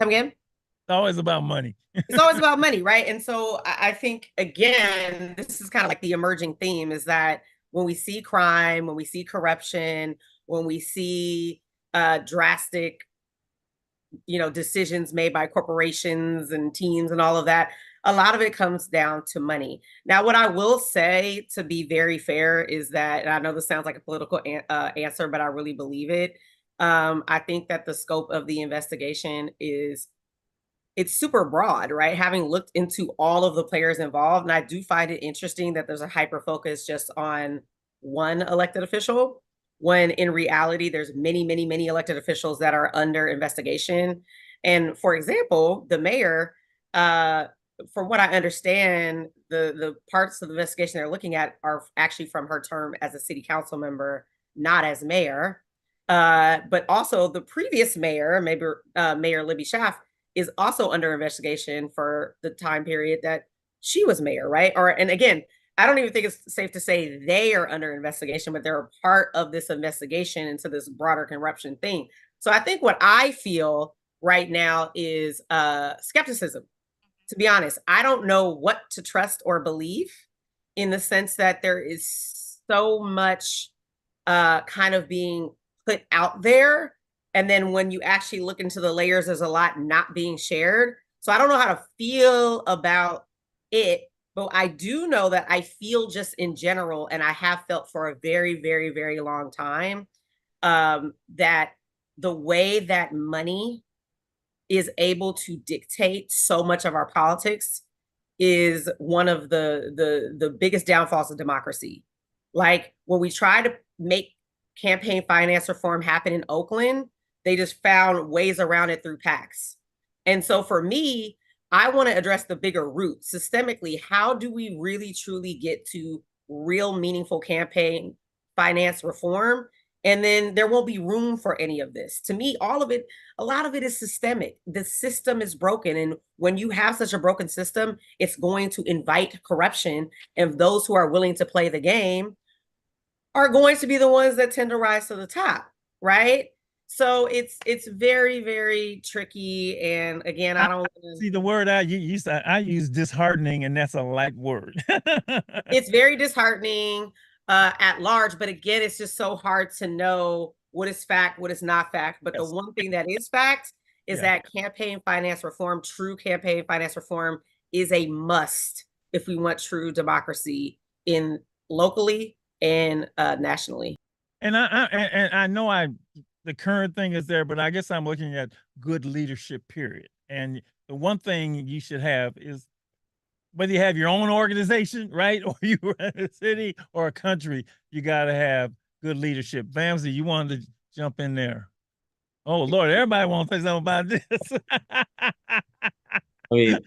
come again? It's always about money. It's always about money, right? And so I think, again, this is kind of like the emerging theme is that when we see crime, when we see corruption, when we see drastic decisions made by corporations and teams and all of that, a lot of it comes down to money. Now, what I will say, to be very fair, is that, and I know this sounds like a political answer, but I really believe it. I think that the scope of the investigation it's super broad, right? Having looked into all of the players involved, and I do find it interesting that there's a hyper focus just on one elected official, when in reality, there's many, many, many elected officials that are under investigation. And for example, the mayor, from what I understand, the parts of the investigation they're looking at are actually from her term as a city council member, not as mayor. But also the previous mayor, Mayor Libby Schaaf, is also under investigation for the time period that she was mayor, right? And again, I don't even think it's safe to say they are under investigation, but they're a part of this investigation into this broader corruption thing. So I think what I feel right now is skepticism. To be honest, I don't know what to trust or believe, in the sense that there is so much kind of being put out there. And then when you actually look into the layers, there's a lot not being shared. So I don't know how to feel about it, but I do know that I feel just in general, and I have felt for a very, very, very long time, that the way that money is able to dictate so much of our politics is one of the biggest downfalls of democracy. Like when we try to make campaign finance reform happen in Oakland, they just found ways around it through PACs. And so for me, I want to address the bigger root. Systemically, how do we really truly get to real meaningful campaign finance reform? And then there won't be room for any of this. To me, a lot of it is systemic. The system is broken. And when you have such a broken system, it's going to invite corruption. And those who are willing to play the game are going to be the ones that tend to rise to the top, right? So it's very, very tricky. And again, I don't see the word I use disheartening, and that's a light word. It's very disheartening at large, but again, it's just so hard to know what is fact, what is not fact. But the one thing that is fact is that campaign finance reform, true campaign finance reform, is a must if we want true democracy in locally and nationally. And I know the current thing is there, but I guess I'm looking at good leadership, period. And the one thing you should have is, whether you have your own organization, right, or you run a city or a country, you got to have good leadership. Vamsy, you wanted to jump in there. Oh Lord, everybody wants to say something about this. I mean,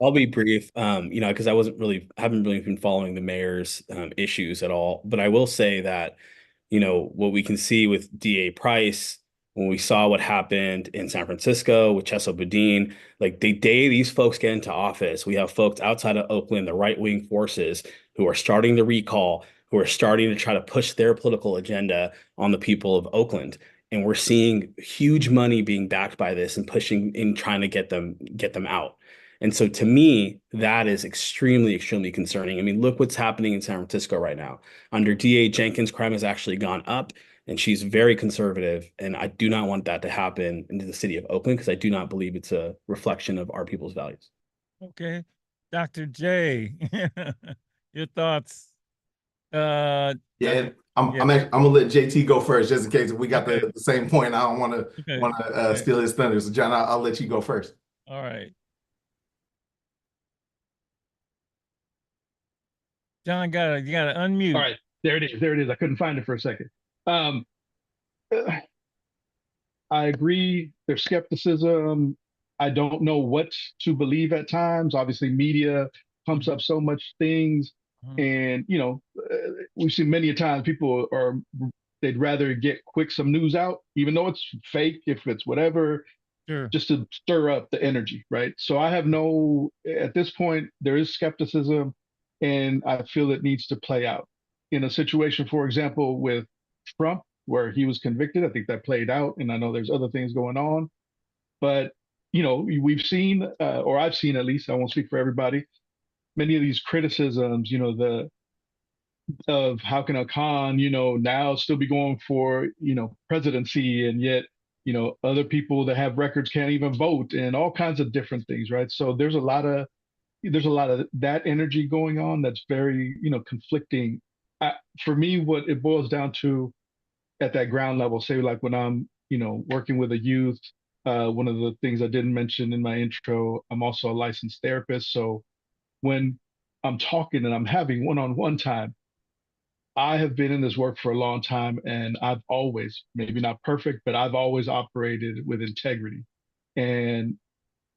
I'll be brief, you know, because haven't really been following the mayor's issues at all. But I will say that, you know, what we can see with DA Price, when we saw what happened in San Francisco with Cheso Boudin, like the day these folks get into office, we have folks outside of Oakland, the right-wing forces, who are starting to recall, who are starting to try to push their political agenda on the people of Oakland. And we're seeing huge money being backed by this and pushing in trying to get them out. And so to me, that is extremely, extremely concerning. I mean, look what's happening in San Francisco right now. Under DA Jenkins, crime has actually gone up, and she's very conservative. And I do not want that to happen into the city of Oakland, because I do not believe it's a reflection of our people's values. Okay. Dr. J, your thoughts? I'm gonna let JT go first, just in case we got the same point. I don't want to steal his thunder. So John, I'll let you go first. All right. John, you gotta unmute. All right, there it is. I couldn't find it for a second. I agree. There's skepticism. I don't know what to believe at times. Obviously, media pumps up so much things, and you know, we've seen many a times people they'd rather get some news out, even though it's fake, if it's whatever, just to stir up the energy, right? So at this point, there is skepticism, and I feel it needs to play out. In a situation, for example, with Trump, where he was convicted, I think that played out, and I know there's other things going on. But, you know, we've seen, or I've seen at least, I won't speak for everybody, many of these criticisms, you know, of how can a Khan, you know, now still be going for, you know, presidency, and yet, you know, other people that have records can't even vote, and all kinds of different things, right? So there's a lot of that energy going on that's very, you know, conflicting. For me, what it boils down to at that ground level, say like when I'm, you know, working with a youth, one of the things I didn't mention in my intro, I'm also a licensed therapist. So when I'm talking and I'm having one-on-one time, I have been in this work for a long time, and I've always, maybe not perfect, but I've always operated with integrity. And,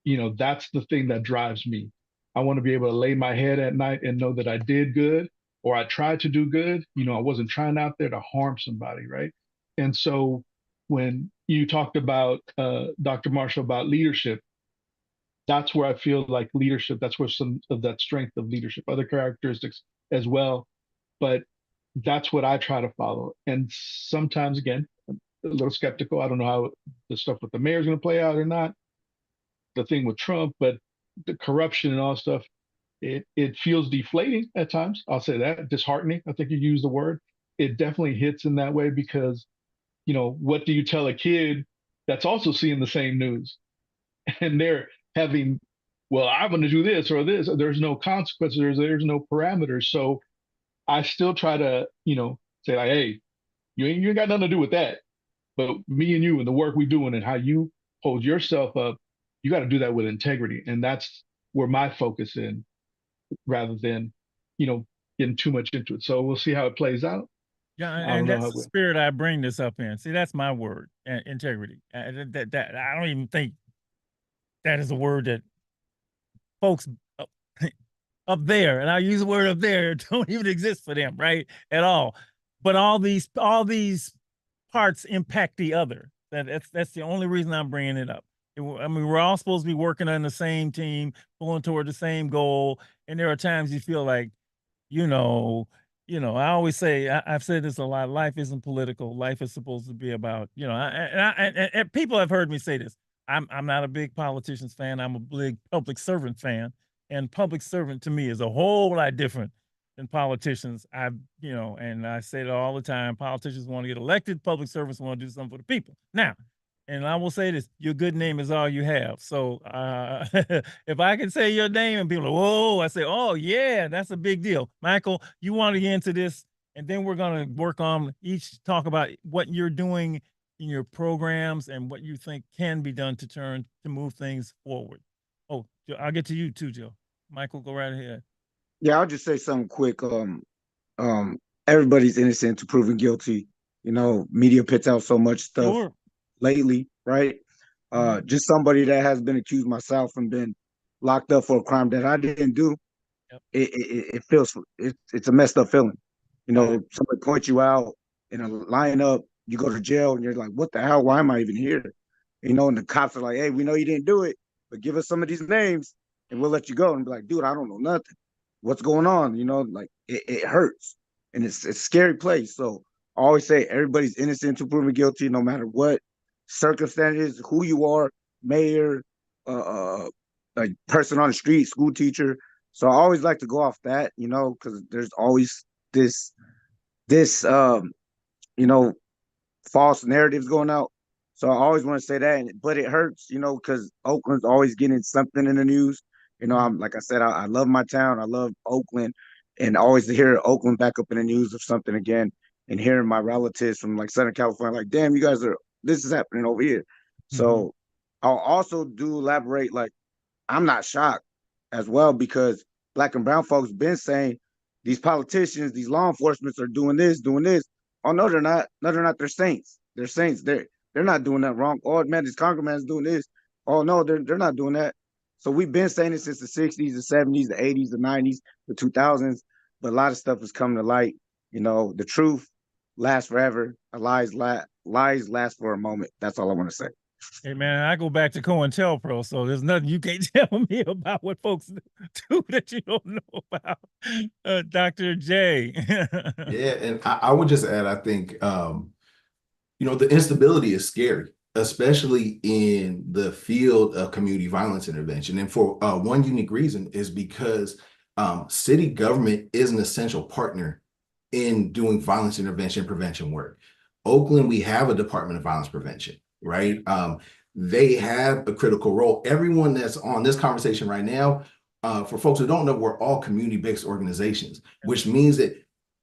you know, that's the thing that drives me. I want to be able to lay my head at night and know that I did good, or I tried to do good. You know, I wasn't trying out there to harm somebody, right? And so when you talked about, Dr. Marshall, about leadership, that's where I feel like leadership, that's where some of that strength of leadership, other characteristics as well. But that's what I try to follow. And sometimes, again, I'm a little skeptical. I don't know how the stuff with the mayor is going to play out or not, the thing with Trump, but the corruption and all stuff, it feels deflating at times. I'll say that, disheartening. I think you used the word. It definitely hits in that way because, you know, what do you tell a kid that's also seeing the same news? And they're having, well, I'm going to do this or this. There's no consequences. There's no parameters. So I still try to, you know, say like, hey, you ain't got nothing to do with that. But me and you and the work we're doing and how you hold yourself up, you got to do that with integrity. And that's where my focus in, rather than, you know, getting too much into it. So we'll see how it plays out. Yeah, and that's the spirit I bring this up in. See, that's my word, integrity. That I don't even think that is a word that folks up there, and I use the word up there, don't even exist for them, right? At all. But all these parts impact the other. That's the only reason I'm bringing it up. I mean, we're all supposed to be working on the same team, pulling toward the same goal. And there are times you feel like, you know, I always say, I've said this a lot, life isn't political. Life is supposed to be about, you know, and people have heard me say this. I'm not a big politicians fan. I'm a big public servant fan. And public servant to me is a whole lot different than politicians. You know, and I say it all the time, politicians want to get elected, public servants want to do something for the people. Now, And I will say this, your good name is all you have. So if I can say your name and people are, whoa, I say, oh yeah, that's a big deal. Michael, you want to get into this, and then we're going to work on talk about what you're doing in your programs and what you think can be done to move things forward. Oh, I'll get to you too, Joe. Michael, go right ahead. Yeah, I'll just say something quick. Everybody's innocent to proven guilty. You know, media puts out so much stuff lately, right? Just somebody that has been accused myself and been locked up for a crime that I didn't do. It feels it's a messed up feeling. You know, somebody points you out in a lineup, you go to jail, and you're like, "What the hell? Why am I even here?" You know, and the cops are like, "Hey, we know you didn't do it, but give us some of these names, and we'll let you go." And be like, "Dude, I don't know nothing. What's going on?" You know, like it hurts, and it's a scary place. So I always say everybody's innocent to proven guilty, no matter what circumstances, who you are, mayor, like person on the street, school teacher. So I always like to go off that, you know, because there's always this you know, false narratives going out. So I always want to say that, but it hurts, you know, because Oakland's always getting something in the news. You know, I'm like I said, I love my town, I love Oakland, and always to hear Oakland back up in the news of something again, and hearing my relatives from like Southern California, like, damn, you guys this is happening over here. So I'll also do elaborate, like, I'm not shocked as well because Black and brown folks been saying these politicians, these law enforcement are doing this, doing this. Oh no, they're not. No, they're not. They're saints. They're saints. They're not doing that wrong. Oh man, this congressman's doing this. Oh no, they're not doing that. So we've been saying it since the 60s, the 70s, the 80s, the 90s, the 2000s. But a lot of stuff is coming to light. You know, the truth lasts forever. Lies last for a moment. That's all I want to say. Hey man, I go back to COINTELPRO, so there's nothing you can't tell me about what folks do that you don't know about. Dr. J. Yeah, and I would just add, I think, you know, the instability is scary, especially in the field of community violence intervention. And for one unique reason is because city government is an essential partner in doing violence intervention prevention work. Oakland, we have a Department of Violence Prevention, right? They have a critical role. Everyone that's on this conversation right now, for folks who don't know, we're all community-based organizations, which means that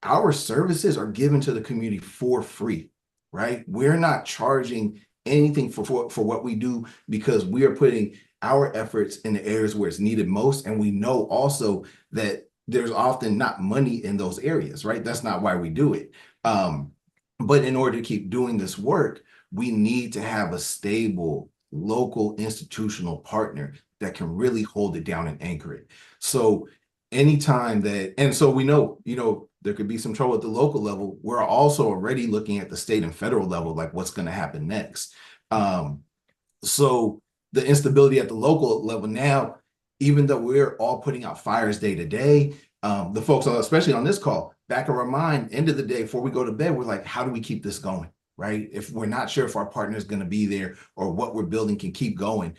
our services are given to the community for free, right? We're not charging anything for what we do because we are putting our efforts in the areas where it's needed most. And we know also that there's often not money in those areas, right? That's not why we do it. But in order to keep doing this work, we need to have a stable local institutional partner that can really hold it down and anchor it. So anytime that, and so we know, you know, there could be some trouble at the local level. We're also already looking at the state and federal level, like what's going to happen next. So the instability at the local level now, even though we're all putting out fires day to day, the folks, especially on this call, back of our mind, end of the day, before we go to bed, we're like, how do we keep this going? Right? If we're not sure if our partner is going to be there or what we're building can keep going,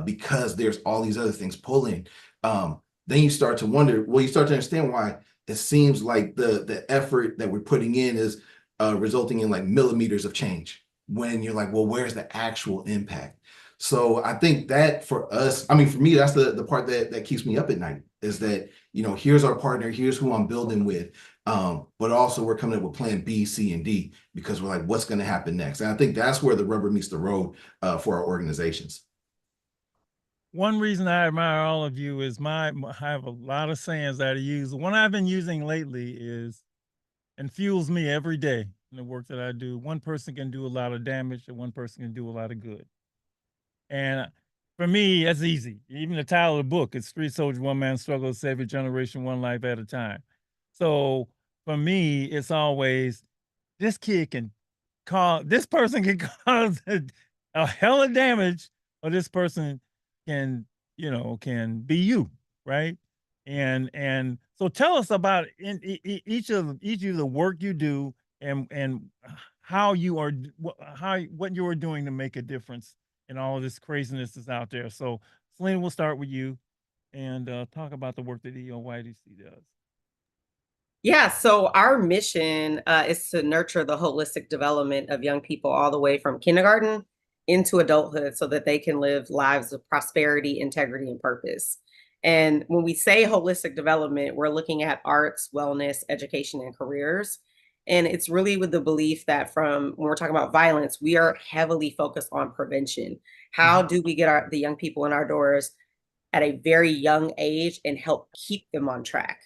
because there's all these other things pulling, then you start to wonder, well, you start to understand why it seems like the effort that we're putting in is resulting in like millimeters of change when you're like, well, where's the actual impact? So I think that for us, I mean, for me, that's the part that keeps me up at night is that, you know, here's our partner, here's who I'm building with. But also we're coming up with plan B, C, and D because we're like, what's going to happen next? And I think that's where the rubber meets the road for our organizations. One reason I admire all of you is I have a lot of sayings that I use. The one I've been using lately is, and fuels me every day in the work that I do. One person can do a lot of damage and one person can do a lot of good. And for me, that's easy. Even the title of the book, it's Street Soldier, One Man Struggle to Save a Generation, One Life at a Time. So for me, it's always, this person can cause a hell of damage, or this person can, you know, can be you, right? And so tell us about each of the work you do and how you are, what you are doing to make a difference in all of this craziness that's out there. So Selena, we'll start with you and talk about the work that EOYDC does. Yeah, so our mission is to nurture the holistic development of young people all the way from kindergarten into adulthood so that they can live lives of prosperity, integrity, and purpose. And when we say holistic development, we're looking at arts, wellness, education, and careers. And it's really with the belief that when we're talking about violence, we are heavily focused on prevention. How do we get the young people in our doors at a very young age and help keep them on track?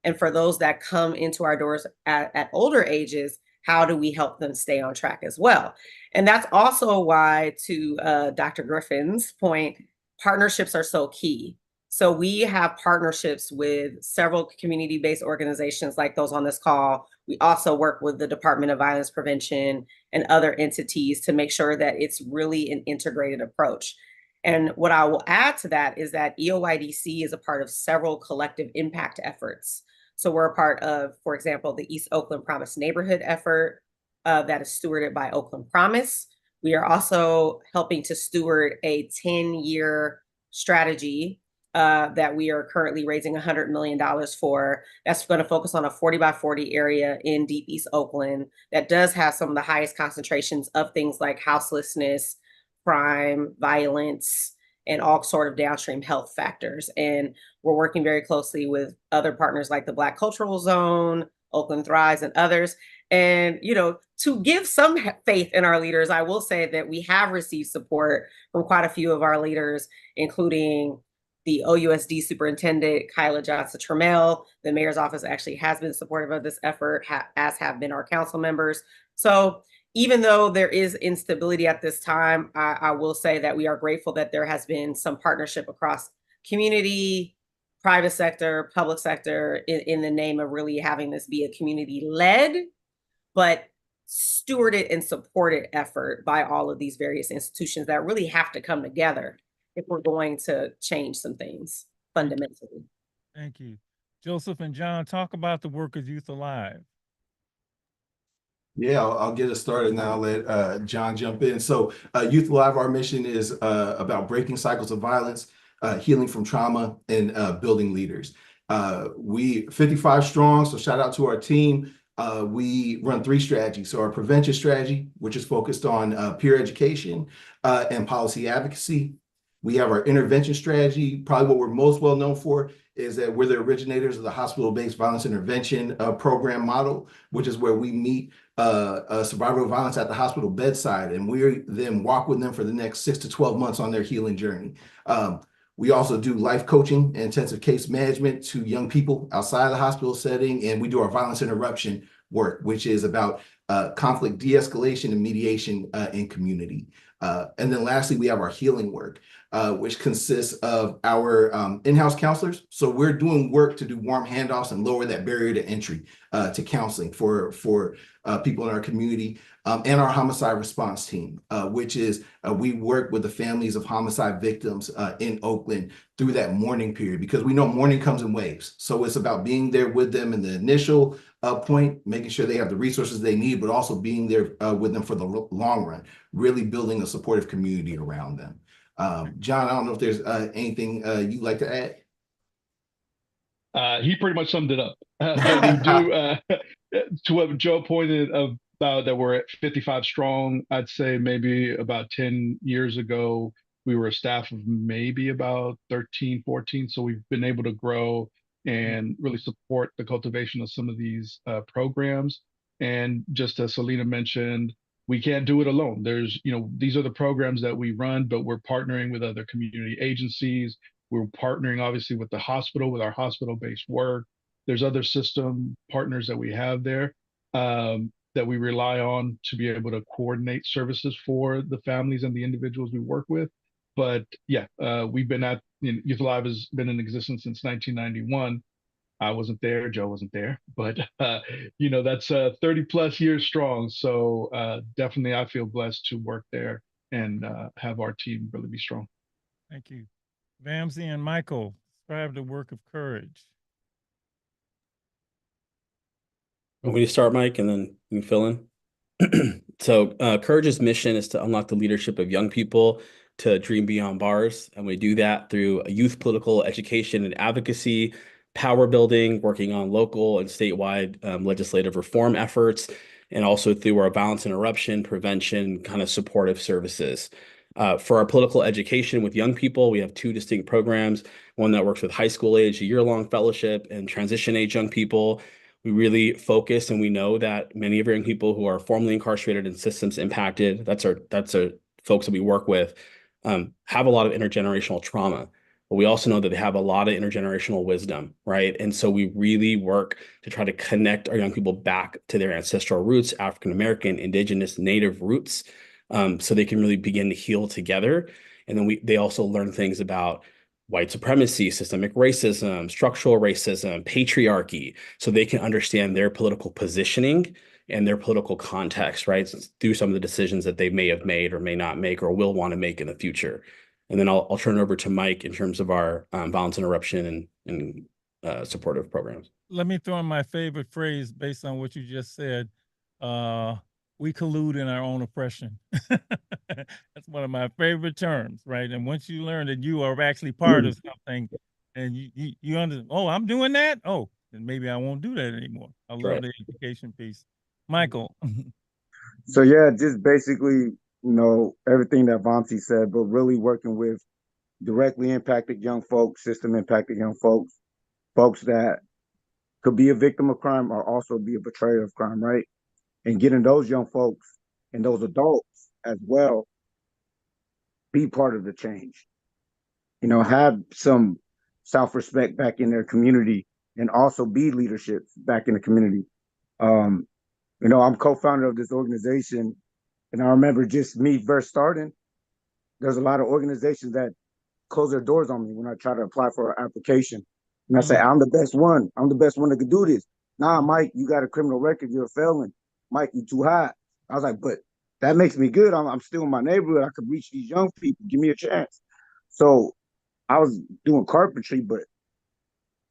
And for those that come into our doors at older ages, how do we help them stay on track as well? And that's also why, to Dr. Griffin's point, partnerships are so key. So we have partnerships with several community-based organizations like those on this call. We also work with the Department of Violence Prevention and other entities to make sure that it's really an integrated approach. And what I will add to that is that EOYDC is a part of several collective impact efforts. So we're a part of, for example, the East Oakland Promise Neighborhood effort that is stewarded by Oakland Promise. We are also helping to steward a 10-year strategy that we are currently raising $100 million for. That's going to focus on a 40 by 40 area in deep East Oakland that does have some of the highest concentrations of things like houselessness, crime, violence, and all sort of downstream health factors. And we're working very closely with other partners like the Black Cultural Zone, Oakland Thrives, and others. And, to give some faith in our leaders, I will say that we have received support from quite a few of our leaders, including the OUSD Superintendent, Kyla Johnson-Trammell. The mayor's office actually has been supportive of this effort, as have been our council members. So even though there is instability at this time, I will say that we are grateful that there has been some partnership across community, private sector, public sector, in the name of really having this be a community-led, but stewarded and supported effort by all of these various institutions that really have to come together if we're going to change some things fundamentally. Thank you. Joseph and John, talk about the work of Youth Alive. Yeah, I'll get us started now. I'll let John jump in. So Youth Alive, our mission is about breaking cycles of violence, healing from trauma, and building leaders. We 55 strong, so shout out to our team. We run 3 strategies. So our prevention strategy, which is focused on peer education and policy advocacy. We have our intervention strategy. Probably what we're most well known for is that we're the originators of the hospital-based violence intervention program model, which is where we meet a survivor of violence at the hospital bedside, and we then walk with them for the next 6 to 12 months on their healing journey. We also do life coaching and intensive case management to young people outside the hospital setting, and we do our violence interruption work, which is about conflict de-escalation and mediation in community. And then lastly, we have our healing work, which consists of our in-house counselors. So we're doing work to do warm handoffs and lower that barrier to entry to counseling for people in our community, and our homicide response team, which is we work with the families of homicide victims in Oakland through that mourning period, because we know mourning comes in waves. So it's about being there with them in the initial point, making sure they have the resources they need, but also being there with them for the long run, really building a supportive community around them. John, I don't know if there's anything you'd like to add. He pretty much summed it up. We do, to what Joe pointed about that we're at 55 strong. I'd say maybe about 10 years ago, we were a staff of maybe about 13, 14. So we've been able to grow and really support the cultivation of some of these programs. And just as Selena mentioned, we can't do it alone. There's, these are the programs that we run, but we're partnering with other community agencies. We're partnering obviously with the hospital, with our hospital-based work. There's other system partners that we have there that we rely on to be able to coordinate services for the families and the individuals we work with. But yeah, we've been at, Youth Alive has been in existence since 1991. I wasn't there, Joe wasn't there, but that's 30 plus years strong. So definitely I feel blessed to work there and have our team really be strong. Thank you. Vamsey and Michael, describe the work of Courage. Want me to start, Mike, and then you can fill in? So Courage's mission is to unlock the leadership of young people to dream beyond bars. And we do that through youth political education and advocacy, power building, working on local and statewide legislative reform efforts, and also through our violence interruption, prevention, kind of supportive services. For our political education with young people, we have two distinct programs, one that works with high school age, a year-long fellowship, and transition age young people. We really focus, and we know that many of our young people who are formerly incarcerated and systems impacted, that's our folks that we work with, have a lot of intergenerational trauma. But we also know that they have a lot of intergenerational wisdom, right? And so we really work to try to connect our young people back to their ancestral roots, African American, Indigenous, Native roots, so they can really begin to heal together. And then they also learn things about white supremacy, systemic racism, structural racism, patriarchy, so they can understand their political positioning and their political context, right? Through some of the decisions that they may have made or may not make or will want to make in the future. And then I'll turn it over to Mike in terms of our violence interruption and supportive programs. Let me throw in my favorite phrase based on what you just said. We collude in our own oppression. That's one of my favorite terms, right? And once you learn that you are actually part of something, and you understand, oh, I'm doing that. Oh, then maybe I won't do that anymore. I love the education piece. Michael. So yeah, just basically, everything that Vamsi said, but really working with directly impacted young folks, system impacted young folks, folks that could be a victim of crime or also be a betrayer of crime, right? And getting those young folks and those adults as well be part of the change. Have some self-respect back in their community and also be leadership back in the community. I'm co-founder of this organization, and I remember just me first starting, there's a lot of organizations that close their doors on me when I try to apply for an application. And I say, I'm the best one. I'm the best one that could do this. Nah, Mike, you got a criminal record. You're a felon. Mike, you too high. I was like, but that makes me good. I'm still in my neighborhood. I could reach these young people. Give me a chance. So I was doing carpentry, but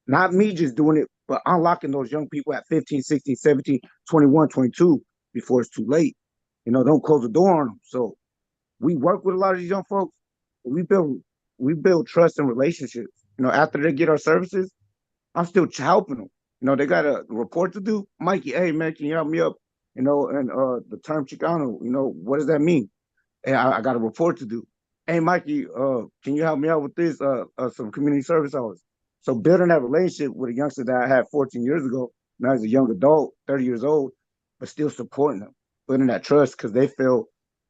not me just doing it, but unlocking those young people at 15, 16, 17, 21, 22 before it's too late. Don't close the door on them. So we work with a lot of these young folks. We build trust and relationships. After they get our services, I'm still helping them. They got a report to do. Mikey, hey man, can you help me up? And the term Chicano, what does that mean? And I got a report to do. Hey Mikey, can you help me out with this? Some community service hours. So building that relationship with a youngster that I had 14 years ago, now he's a young adult, 30 years old, but still supporting them, building that trust because they feel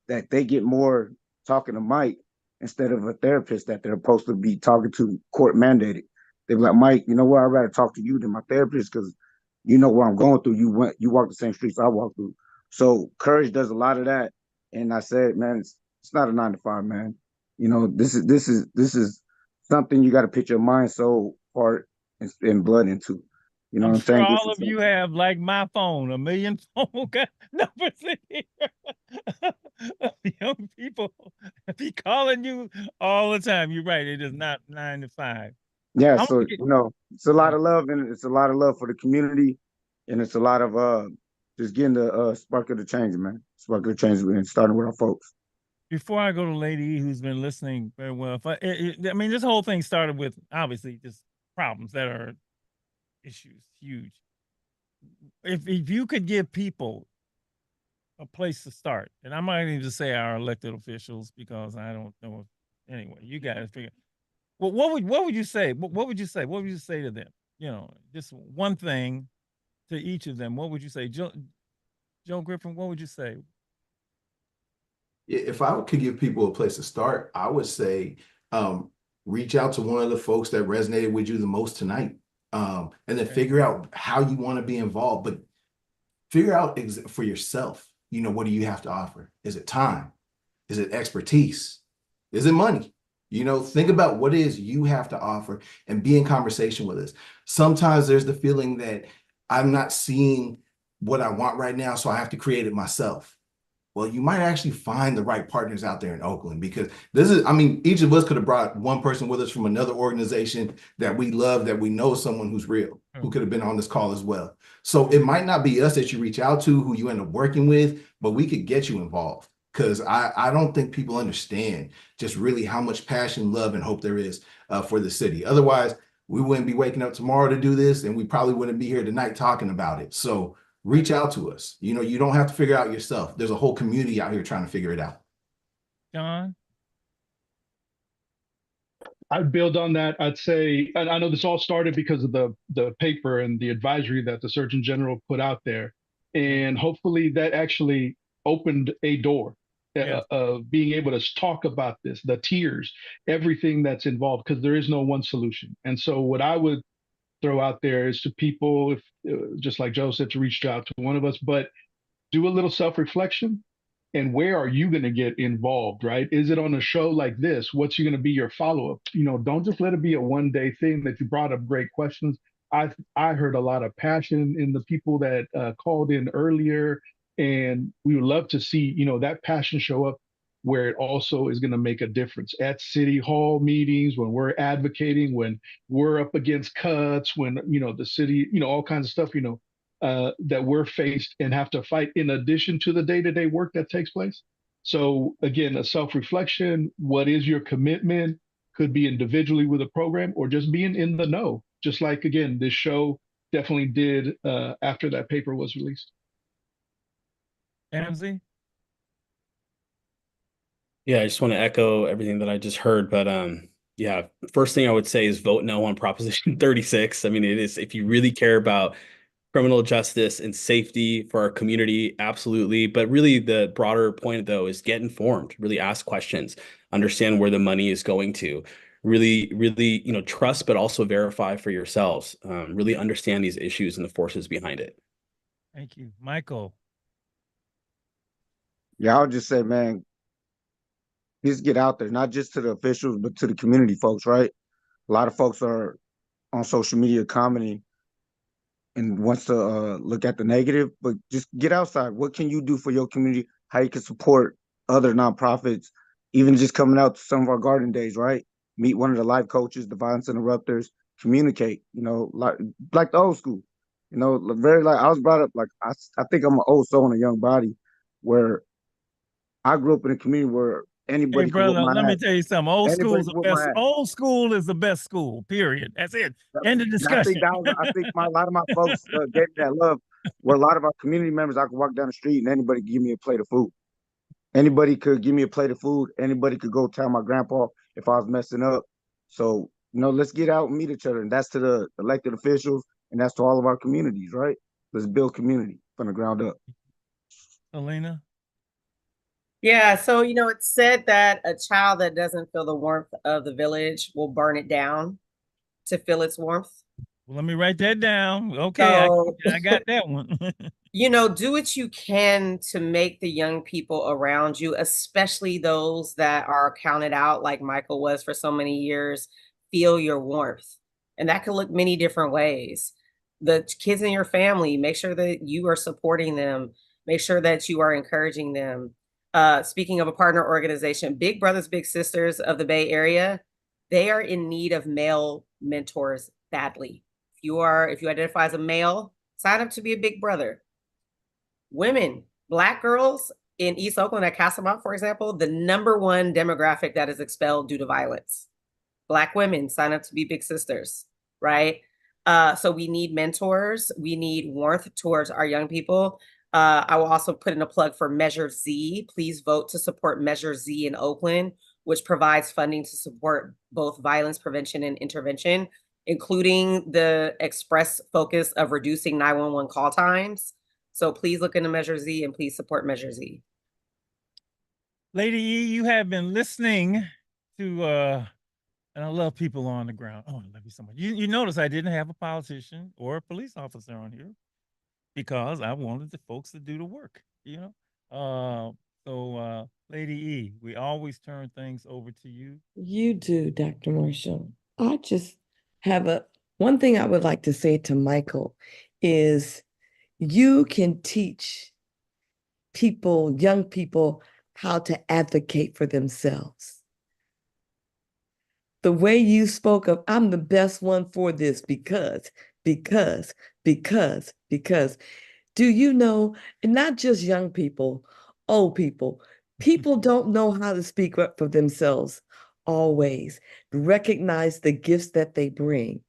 that they get more talking to Mike instead of a therapist that they're supposed to be talking to, court mandated. They be like, Mike, you know what? I'd rather talk to you than my therapist because you know what I'm going through. You walk the same streets I walk through. So Courage does a lot of that. And I said, man, it's not a 9 to 5, man. This is something you got to put your mind, soul, heart, and blood into. You know I'm what I'm sure saying? all of you have, like my phone, a million phone numbers in here. Young people be calling you all the time. You're right. It is not 9 to 5. Yeah, so it's a lot of love, and it's a lot of love for the community, and it's a lot of just getting the spark of the change, man. Spark of the change, and starting with our folks. Before I go to Lady E, who's been listening very well, this whole thing started with obviously just problems that are issues, huge. If you could give people a place to start, and I'm not even to say our elected officials because I don't know. Anyway, you guys figure. Well, what would you say? What would you say? What would you say to them? Just one thing to each of them. What would you say, Joe Griffin? What would you say? If I could give people a place to start, I would say reach out to one of the folks that resonated with you the most tonight, and then figure out how you want to be involved. But figure out for yourself, what do you have to offer? Is it time? Is it expertise? Is it money? Think about what it is you have to offer and be in conversation with us. Sometimes there's the feeling that I'm not seeing what I want right now, so I have to create it myself. Well, you might actually find the right partners out there in Oakland, because each of us could have brought one person with us from another organization that we love, that we know someone who's real, who could have been on this call as well. So it might not be us that you reach out to, who you end up working with, but we could get you involved. Because I don't think people understand just really how much passion, love, and hope there is for the city. Otherwise, we wouldn't be waking up tomorrow to do this, and we probably wouldn't be here tonight talking about it. So reach out to us. You know, you don't have to figure out yourself. There's a whole community out here trying to figure it out. John? I'd build on that. I'd say, and I know this all started because of the paper and the advisory that the Surgeon General put out there. And hopefully that actually opened a door of being able to talk about this, the tiers, everything that's involved, because there is no one solution. And so what I would throw out there is to people, if just like Joe said, to reach out to one of us, but do a little self-reflection. And where are you going to get involved, right? Is it on a show like this? What's going to be your follow-up? You know, don't just let it be a one-day thing. That you brought up great questions. I heard a lot of passion in the people that called in earlier, and we would love to see, you know, that passion show up where it also is going to make a difference at City Hall meetings, when we're advocating, when we're up against cuts, when, you know, the city, you know, all kinds of stuff, you know, that we're faced and have to fight in addition to the day-to-day work that takes place. So again, a self-reflection, what is your commitment? Could be individually with a program or just being in the know. Just like, again, this show definitely did after that paper was released. Ramsey? Yeah, I just want to echo everything that I just heard, but yeah, first thing I would say is vote no on Proposition 36. I mean, it is, if you really care about criminal justice and safety for our community, absolutely. But really the broader point, though, is get informed, really ask questions, understand where the money is going to, really, you know, trust, but also verify for yourselves, really understand these issues and the forces behind it. Thank you. Michael? Yeah, I'll just say, man, just get out there, not just to the officials, but to the community folks, right? A lot of folks are on social media commenting and wants to look at the negative, but just get outside. What can you do for your community? How you can support other nonprofits, even just coming out to some of our garden days, right? Meet one of the life coaches, the violence interrupters, communicate, you know, like the old school, you know, very like I was brought up, like I think I'm an old soul in a young body, where I grew up in a community where anybody Hey, brother, could let me tell you something. Old Anybody school's the could whoop best. my ass. Old school is the best school, period. That's it. End of discussion. I think a lot of my folks gave me that love, where a lot of our community members, I could walk down the street and anybody could give me a plate of food. Anybody could give me a plate of food. Anybody could go tell my grandpa if I was messing up. So, you know, let's get out and meet each other. And that's to the elected officials, and that's to all of our communities, right? Let's build community from the ground up. Elena? Yeah, so you know, it's said that a child that doesn't feel the warmth of the village will burn it down to feel its warmth. Well, let me write that down. Okay, So, I got that one. you know, do what you can to make the young people around you, especially those that are counted out, like Michael was for so many years, feel your warmth. And that could look many different ways. The kids in your family, make sure that you are supporting them, make sure that you are encouraging them. Speaking of a partner organization, Big Brothers Big Sisters of the Bay Area, they are in need of male mentors badly. If you identify as a male, sign up to be a big brother. Women, Black girls in East Oakland at Castlemont, for example, the #1 demographic that is expelled due to violence. Black women sign up to be big sisters, right? So we need mentors. We need warmth towards our young people. I will also put in a plug for Measure Z. Please vote to support Measure Z in Oakland, which provides funding to support both violence prevention and intervention, including the express focus of reducing 911 call times. So please look into Measure Z and please support Measure Z. Lady E, you have been listening to, and I love people on the ground. Oh, I love you so much. You notice I didn't have a politician or a police officer on here because I wanted the folks to do the work, you know? So Lady E, we always turn things over to you. You do, Dr. Marshall. I just have one thing I would like to say to Michael is you can teach people, young people, how to advocate for themselves. The way you spoke of, I'm the best one for this because. Do you know, and not just young people, old people don't know how to speak up for themselves always. Recognize the gifts that they bring.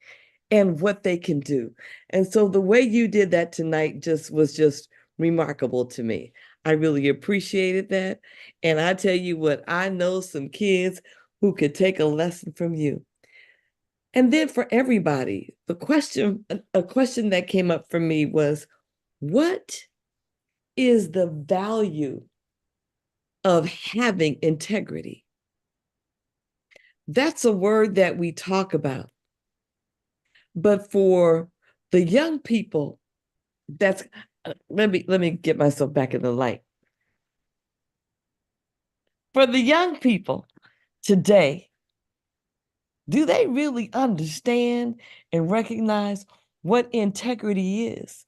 and what they can do. And so the way you did that tonight was just remarkable to me. I really appreciated that. And I tell you what, I know some kids who could take a lesson from you. And then for everybody, a question that came up for me was, what is the value of having integrity? That's a word that we talk about. But for the young people, let me get myself back in the light. For the young people today, do they really understand and recognize what integrity is?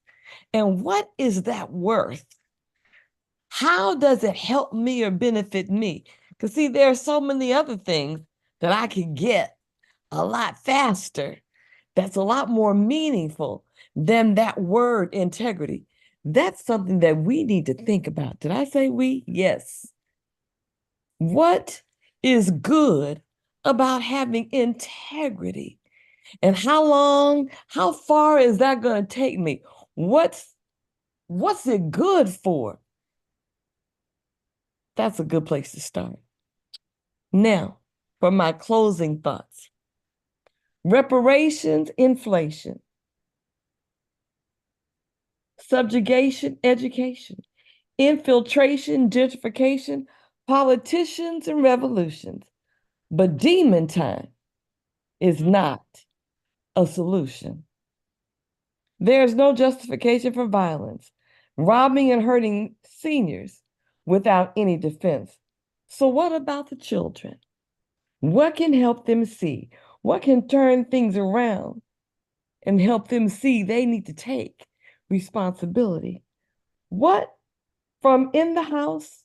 And what is that worth? How does it help me or benefit me? Because see, there are so many other things that I could get a lot faster that's a lot more meaningful than that word integrity. That's something that we need to think about. Did I say we? Yes. What is good about having integrity? And how far is that going to take me? What's it good for? That's a good place to start. Now, for my closing thoughts. Reparations, inflation. Subjugation, education. Infiltration, gentrification. Politicians and revolutions. But demon time is not a solution. There's no justification for violence, robbing and hurting seniors without any defense. So what about the children? What can help them see? What can turn things around and help them see they need to take responsibility? What from in the house,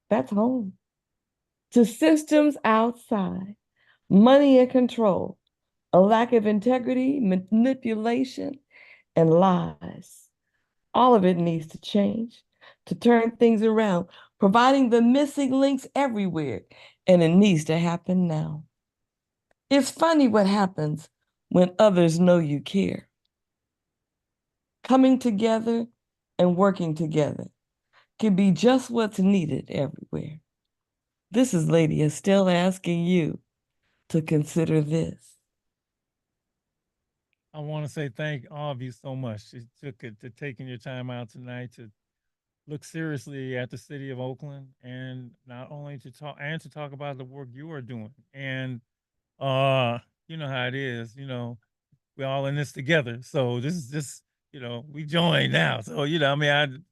that's home, to systems outside, money and control, a lack of integrity, manipulation, and lies. All of it needs to change to turn things around, providing the missing links everywhere, and it needs to happen now. It's funny what happens when others know you care. Coming together and working together can be just what's needed everywhere. This is Lady Estelle asking you to consider this. I want to say thank all of you so much. It took it to taking your time out tonight to look seriously at the city of Oakland, and not only to talk about the work you are doing. And you know how it is, we're all in this together. So this is just, we join now. So, I mean,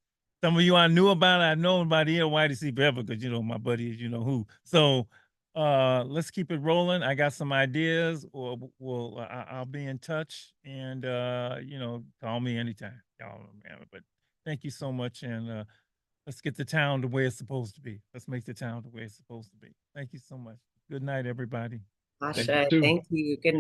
some of you I knew about, I've known about here at YDC forever because, my buddy is, who. So let's keep it rolling. I got some ideas, or I'll be in touch, and, call me anytime. Y'all, man, but thank you so much. And let's get the town the way it's supposed to be. Let's make the town the way it's supposed to be. Thank you so much. Good night, everybody. Asha, thank you. Good night.